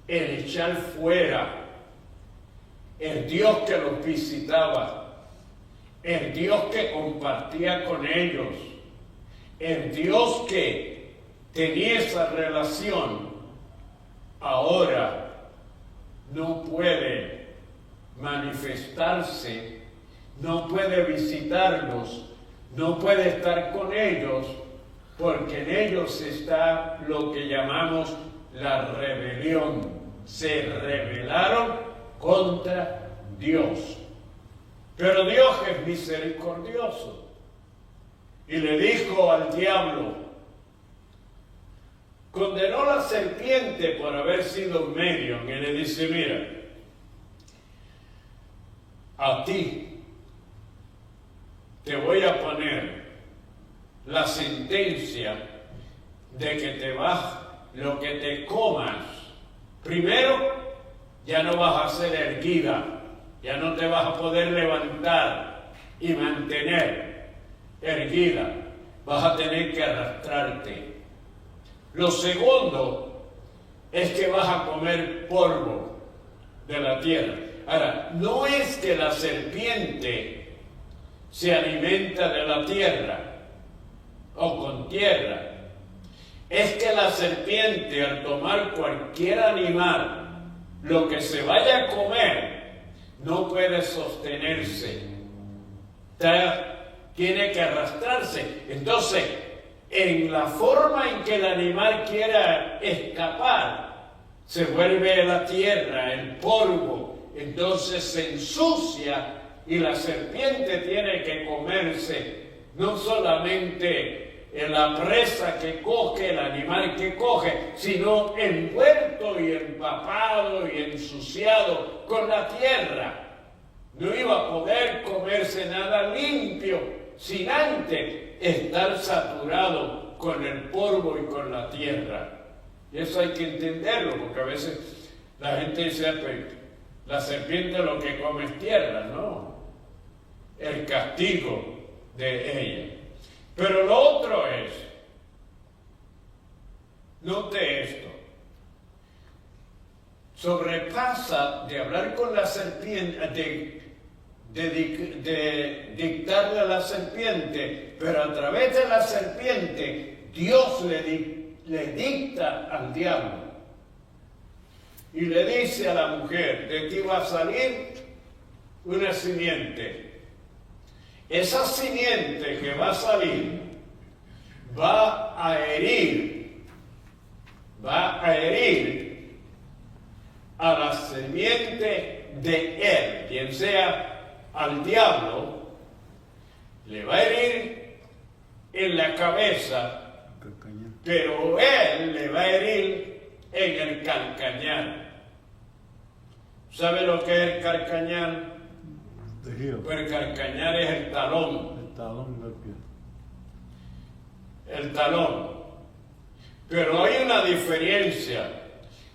el echar fuera, el Dios que los visitaba, el Dios que compartía con ellos, el Dios que tenía esa relación, ahora no puede manifestarse, no puede visitarlos, no puede estar con ellos, porque en ellos está lo que llamamos la rebelión. Se rebelaron contra Dios. Pero Dios es misericordioso. Y le dijo al diablo, condenó a la serpiente por haber sido un medium, y le dice, mira, a ti te voy a poner la sentencia de que te vas, lo que te comas, primero ya no vas a ser erguida, ya no te vas a poder levantar y mantener erguida, vas a tener que arrastrarte. Lo segundo es que vas a comer polvo de la tierra. Ahora, no es que la serpiente se alimenta de la tierra o con tierra, es que la serpiente, al tomar cualquier animal, lo que se vaya a comer, no puede sostenerse, tiene que arrastrarse. Entonces, en la forma en que el animal quiera escapar, se vuelve la tierra, el polvo, entonces se ensucia y la serpiente tiene que comerse no solamente la presa que coge, el animal que coge, sino envuelto y empapado y ensuciado con la tierra. No iba a poder comerse nada limpio sin antes estar saturado con el polvo y con la tierra. Y eso hay que entenderlo, porque a veces la gente dice, pues, la serpiente lo que come es tierra. No, el castigo de ella. Pero lo otro es, note esto, sobrepasa de hablar con la serpiente, de dictarle a la serpiente, pero a través de la serpiente Dios le dicta al diablo y le dice a la mujer, de ti va a salir una simiente. Esa simiente que va a salir va a herir a la simiente de él, quien sea al diablo, le va a herir en la cabeza, pero él le va a herir en el calcañar. ¿Sabe lo que es el calcañar? Pues el calcañar es el talón. El talón del pie. El talón. Pero hay una diferencia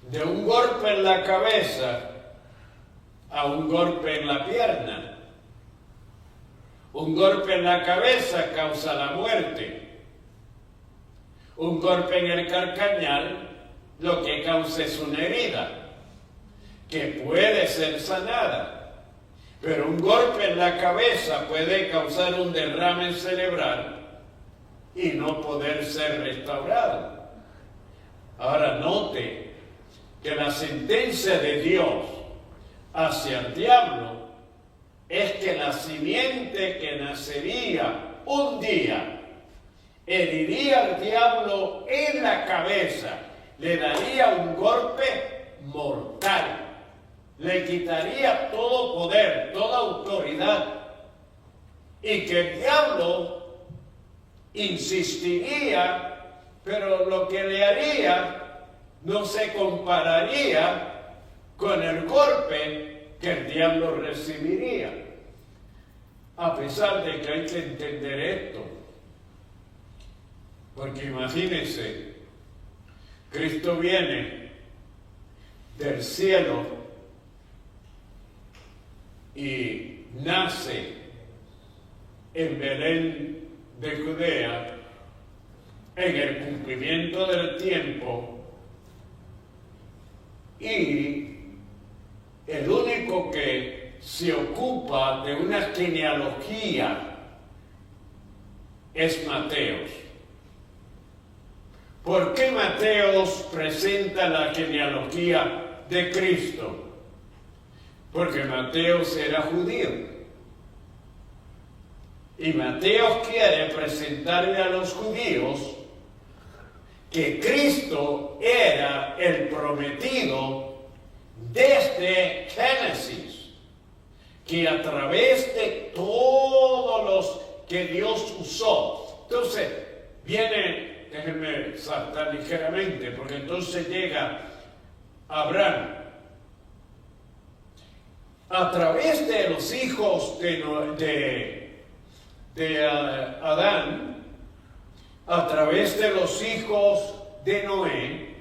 de un golpe en la cabeza a un golpe en la pierna. Un golpe en la cabeza causa la muerte. Un golpe en el calcañar lo que causa es una herida que puede ser sanada. Pero un golpe en la cabeza puede causar un derrame cerebral y no poder ser restaurado. Ahora note que la sentencia de Dios hacia el diablo es que la simiente que nacería un día heriría al diablo en la cabeza, le daría un golpe mortal. Le quitaría todo poder, toda autoridad, y que el diablo insistiría, pero lo que le haría no se compararía con el golpe que el diablo recibiría. A pesar de que hay que entender esto, porque imagínense, Cristo viene del cielo y nace en Belén de Judea en el cumplimiento del tiempo, y el único que se ocupa de una genealogía es Mateos. ¿Por qué Mateos presenta la genealogía de Cristo? Porque Mateos era judío. Y Mateos quiere presentarle a los judíos que Cristo era el prometido desde Génesis, que a través de todos los que Dios usó. Entonces, déjenme saltar ligeramente, porque entonces llega Abraham. A través de los hijos de Adán, a través de los hijos de Noé,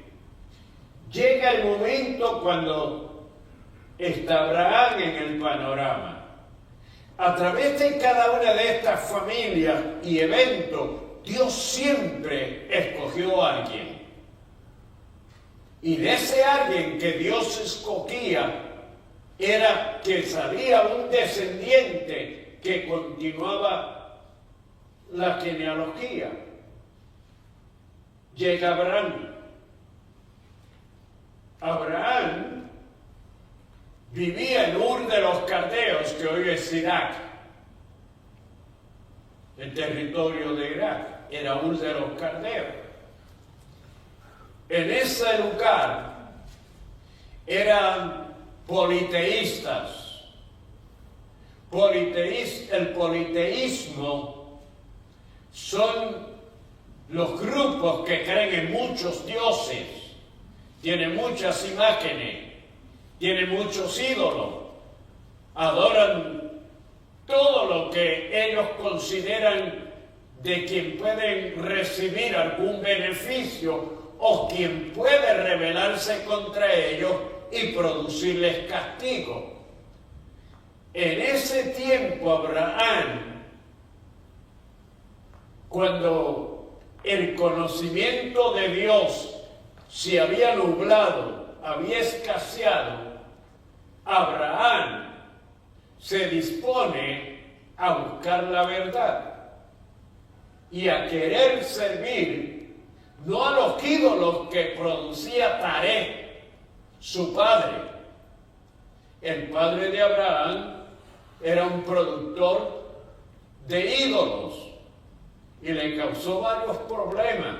llega el momento cuando está Abraham en el panorama. A través de cada una de estas familias y eventos, Dios siempre escogió a alguien. Y de ese alguien que Dios escogía, era que salía un descendiente que continuaba la genealogía. Llega Abraham. Abraham vivía en Ur de los Caldeos, que hoy es Irak. El territorio de Irak era Ur de los Caldeos. En ese lugar eran politeístas. El politeísmo son los grupos que creen en muchos dioses, tienen muchas imágenes, tienen muchos ídolos, adoran todo lo que ellos consideran de quien pueden recibir algún beneficio o quien puede rebelarse contra ellos y producirles castigo. En ese tiempo Abraham, cuando el conocimiento de Dios se había nublado, había escaseado, Abraham se dispone a buscar la verdad y a querer servir no a los ídolos que producía Taré, su padre. El padre de Abraham era un productor de ídolos y le causó varios problemas,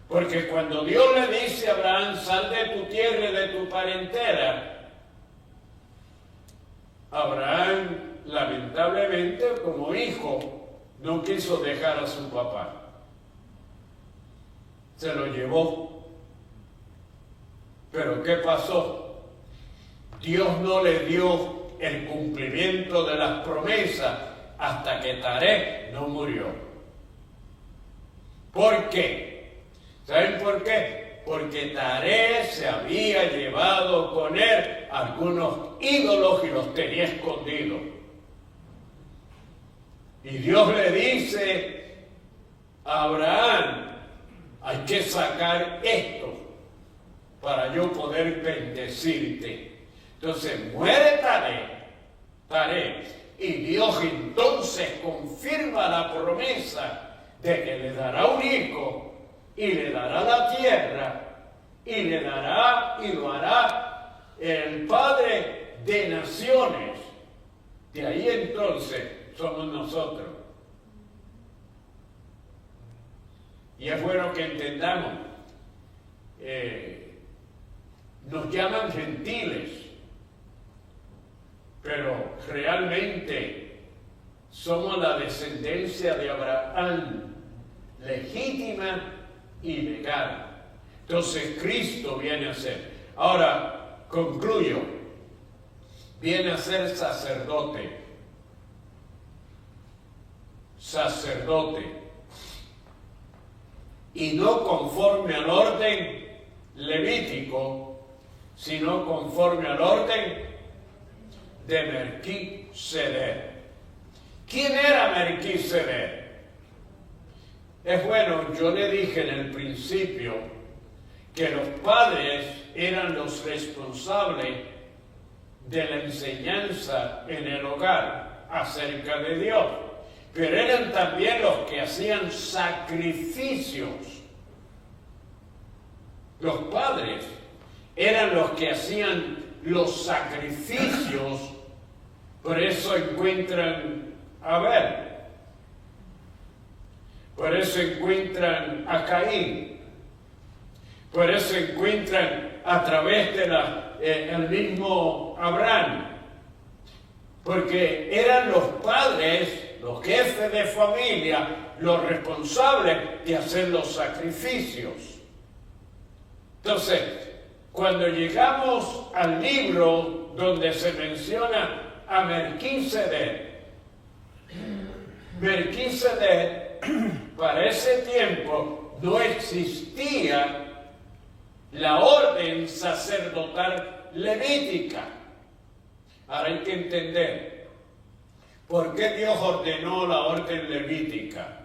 porque cuando Dios le dice a Abraham, sal de tu tierra y de tu parentela, Abraham lamentablemente como hijo no quiso dejar a su papá, se lo llevó. Pero ¿qué pasó? Dios no le dio el cumplimiento de las promesas hasta que Taré no murió. ¿Por qué? ¿Saben por qué? Porque Taré se había llevado con él algunos ídolos y los tenía escondidos. Y Dios le dice a Abraham, hay que sacar esto para yo poder bendecirte. Entonces muere Taré, y Dios entonces confirma la promesa de que le dará un hijo, y le dará la tierra, y lo hará el Padre de naciones. De ahí entonces somos nosotros. Y es bueno que entendamos, nos llaman gentiles, pero realmente somos la descendencia de Abraham, legítima y legal. Entonces Cristo viene a ser. Ahora, concluyo, viene a ser sacerdote. Y no conforme al orden levítico, sino conforme al orden de Melquisedec. ¿Quién era Melquisedec? Es bueno, yo le dije en el principio que los padres eran los responsables de la enseñanza en el hogar acerca de Dios, pero eran también los que hacían sacrificios. Los padres eran los que hacían los sacrificios, por eso encuentran a Abel, por eso encuentran a Caín, por eso encuentran a través de el mismo Abraham, porque eran los padres, los jefes de familia, los responsables de hacer los sacrificios. Entonces, cuando llegamos al libro donde se menciona a Melquisedec, para ese tiempo no existía la orden sacerdotal levítica. Ahora hay que entender por qué Dios ordenó la orden levítica.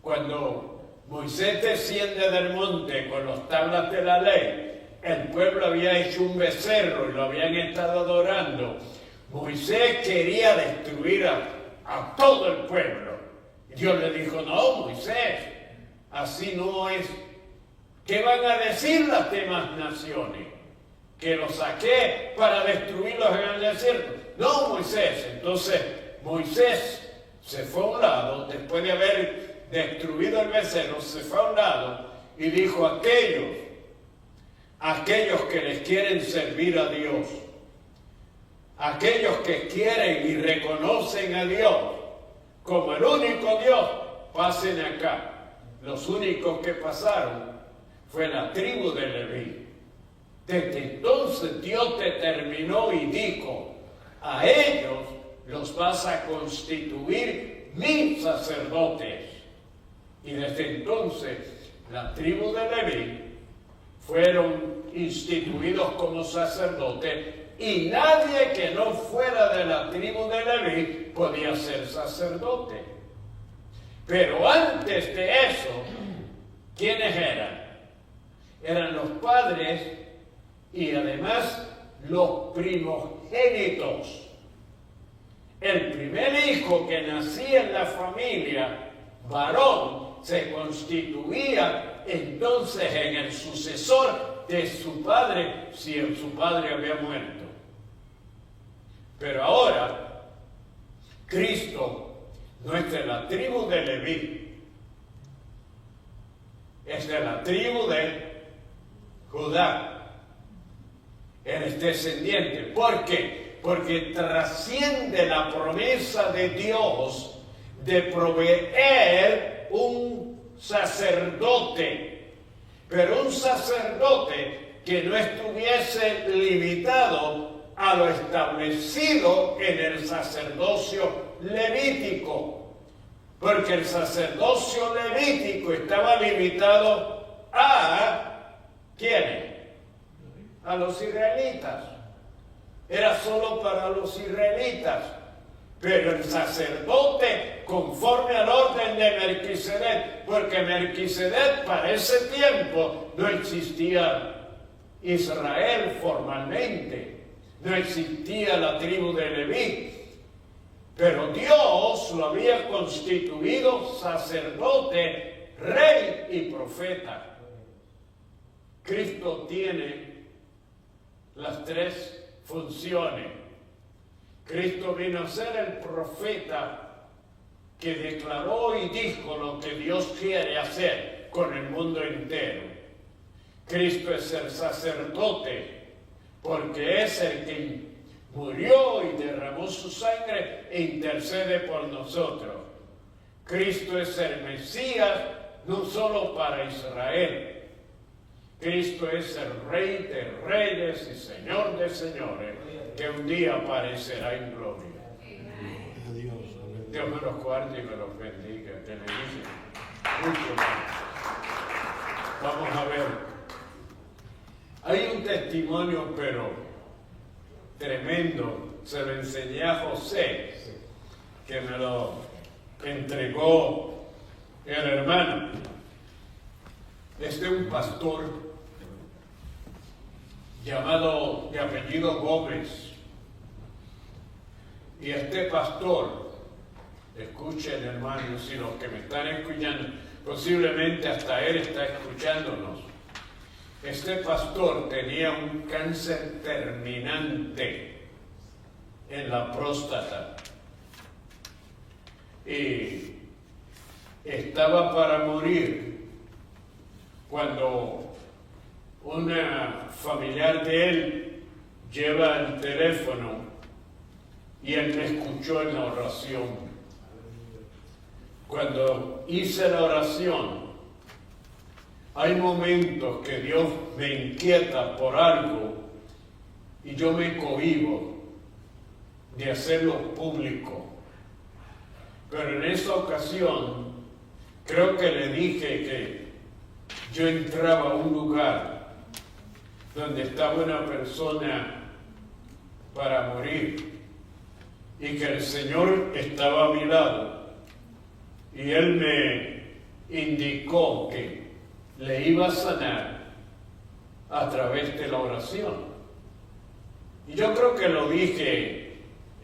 Cuando Moisés desciende del monte con las tablas de la ley, el pueblo había hecho un becerro y lo habían estado adorando. Moisés quería destruir a todo el pueblo. Dios le dijo, no, Moisés, así no es. ¿Qué van a decir las demás naciones? Que los saqué para destruirlos en el desierto. No, Moisés. Entonces Moisés se fue a un lado, después de haber destruido el becerro, se fue a un lado y dijo, aquellos que les quieren servir a Dios, aquellos que quieren y reconocen a Dios como el único Dios, pasen acá. Los únicos que pasaron fue la tribu de Leví. Desde entonces Dios determinó y dijo, a ellos los vas a constituir mis sacerdotes. Y desde entonces la tribu de Leví fueron instituidos como sacerdotes y nadie que no fuera de la tribu de Leví podía ser sacerdote. Pero antes de eso, ¿quiénes eran? Eran los padres y además los primogénitos. El primer hijo que nacía en la familia, varón, se constituía entonces en el sucesor de su padre si su padre había muerto. Pero ahora, Cristo no es de la tribu de Leví, es de la tribu de Judá. Él es descendiente. ¿Por qué? Porque trasciende la promesa de Dios de proveer un sacerdote, pero un sacerdote que no estuviese limitado a lo establecido en el sacerdocio levítico, porque el sacerdocio levítico estaba limitado a ¿quiénes? A los israelitas. Era solo para los israelitas. Pero el sacerdote, conforme al orden de Melquisedec, porque Melquisedec para ese tiempo no existía Israel formalmente, no existía la tribu de Leví, pero Dios lo había constituido sacerdote, rey y profeta. Cristo tiene las tres funciones. Cristo vino a ser el profeta que declaró y dijo lo que Dios quiere hacer con el mundo entero. Cristo es el sacerdote porque es el que murió y derramó su sangre e intercede por nosotros. Cristo es el Mesías no solo para Israel. Cristo es el Rey de reyes y Señor de señores, que un día aparecerá en gloria. Dios me los guarde y me los bendiga. Que le dice mucho más. Vamos a ver. Hay un testimonio, pero tremendo. Se lo enseñé a José, que me lo entregó el hermano. Un pastor llamado de apellido Gómez. Y este pastor, escuchen hermanos, y los que me están escuchando, posiblemente hasta él está escuchándonos. Este pastor tenía un cáncer terminante en la próstata y estaba para morir cuando una familiar de él lleva el teléfono y él me escuchó en la oración. Cuando hice la oración, hay momentos que Dios me inquieta por algo y yo me cohíbo de hacerlo público. Pero en esa ocasión, creo que le dije que yo entraba a un lugar donde estaba una persona para morir y que el Señor estaba a mi lado y Él me indicó que le iba a sanar a través de la oración. Y yo creo que lo dije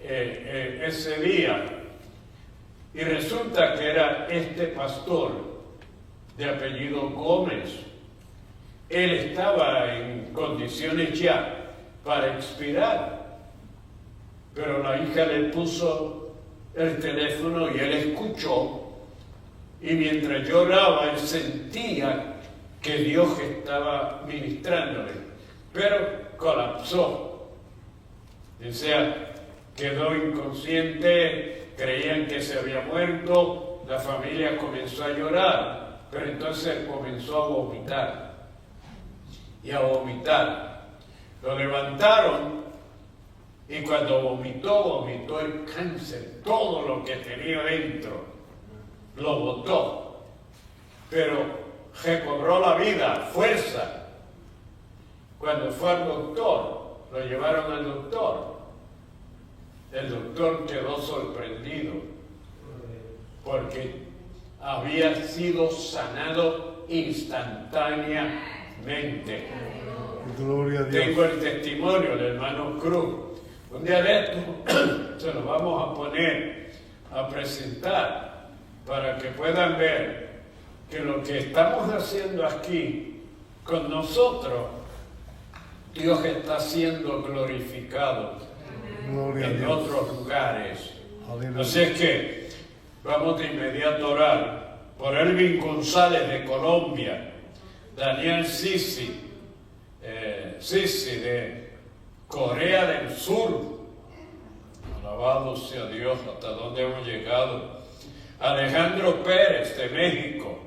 ese día y resulta que era este pastor de apellido Gómez. Él estaba en condiciones ya para expirar, pero la hija le puso el teléfono y él escuchó, y mientras yo oraba, él sentía que Dios estaba ministrándole, pero colapsó. O sea, quedó inconsciente, creían que se había muerto, la familia comenzó a llorar, pero entonces comenzó a vomitar y a vomitar. Lo levantaron y cuando vomitó el cáncer, todo lo que tenía dentro, lo botó, pero recobró la vida, fuerza. Cuando fue al doctor, lo llevaron al doctor. El doctor quedó sorprendido porque había sido sanado instantáneamente. Gloria a Dios. Tengo el testimonio del hermano Cruz. Un día de esto se lo vamos a poner a presentar para que puedan ver que lo que estamos haciendo aquí con nosotros, Dios está siendo glorificado en otros lugares. Aleluya. Así es que vamos de inmediato a orar por Elvin González de Colombia, Daniel Sisi de Corea del Sur. Alabado sea Dios, hasta dónde hemos llegado. Alejandro Pérez de México,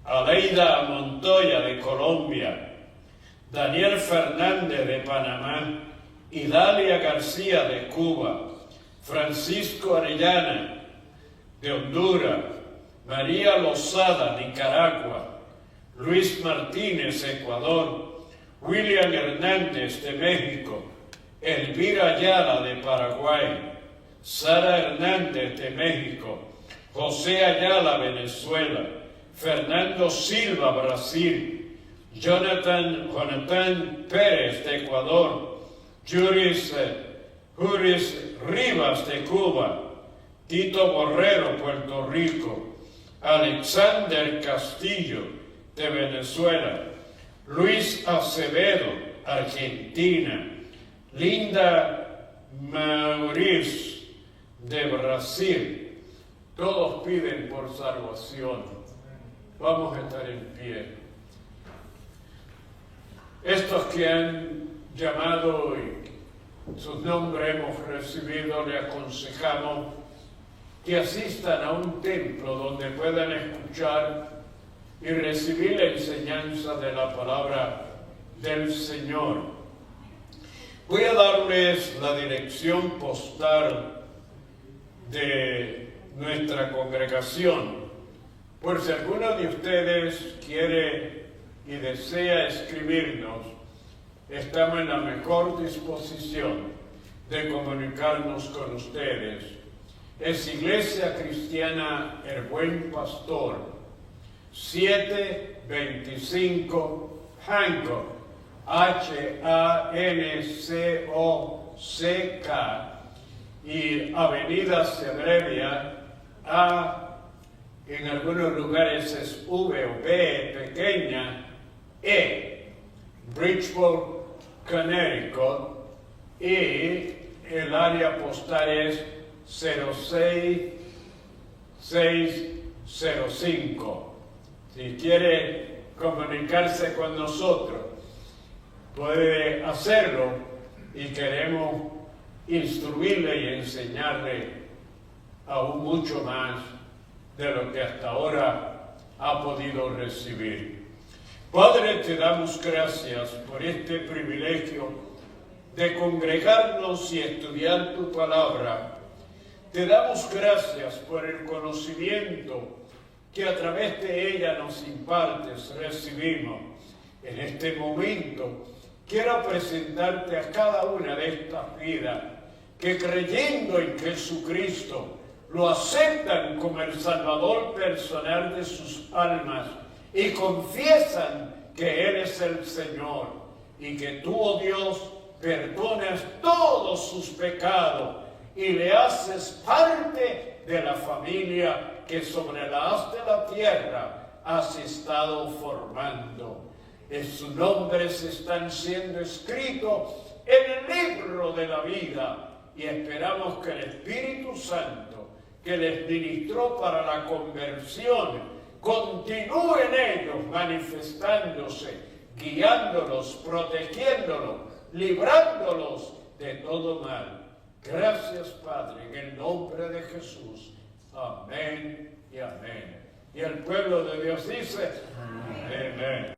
Aleida Montoya de Colombia, Daniel Fernández de Panamá, Idalia García de Cuba, Francisco Arellana de Honduras, María Lozada, Nicaragua, Luis Martínez, Ecuador, William Hernández de México, Elvira Ayala de Paraguay, Sara Hernández de México, José Ayala, Venezuela, Fernando Silva, Brasil, Jonathan Pérez de Ecuador, Juris Rivas de Cuba, Tito Borrero, Puerto Rico, Alexander Castillo de Venezuela, Luis Acevedo, Argentina, Linda Mauriz de Brasil. Todos piden por salvación. Vamos a estar en pie. Estos que han llamado y sus nombres hemos recibido, le aconsejamos que asistan a un templo donde puedan escuchar y recibir la enseñanza de la palabra del Señor. Voy a darles la dirección postal de nuestra congregación, por si alguno de ustedes quiere y desea escribirnos. estamos en la mejor disposición de comunicarnos con ustedes. Es Iglesia Cristiana El Buen Pastor, 725 Hancock, Hancock, y avenida se abrevia a, en algunos lugares es V o B pequeña, E, Bridgeport, Connecticut, y el área postal es 06605. Si quiere comunicarse con nosotros, puede hacerlo y queremos instruirle y enseñarle aún mucho más de lo que hasta ahora ha podido recibir. Padre, te damos gracias por este privilegio de congregarnos y estudiar tu palabra. Te damos gracias por el conocimiento que a través de ella nos impartes, recibimos. En este momento quiero presentarte a cada una de estas vidas que creyendo en Jesucristo lo aceptan como el Salvador personal de sus almas y confiesan que Él es el Señor y que tú, oh Dios, perdonas todos sus pecados y le haces parte de la familia que sobre la haz de la tierra has estado formando. En sus nombres están siendo escritos en el libro de la vida y esperamos que el Espíritu Santo, que les ministró para la conversión, continúe en ellos manifestándose, guiándolos, protegiéndolos, librándolos de todo mal. Gracias, Padre, en el nombre de Jesús. Amén y amén. Y el pueblo de Dios dice, amén.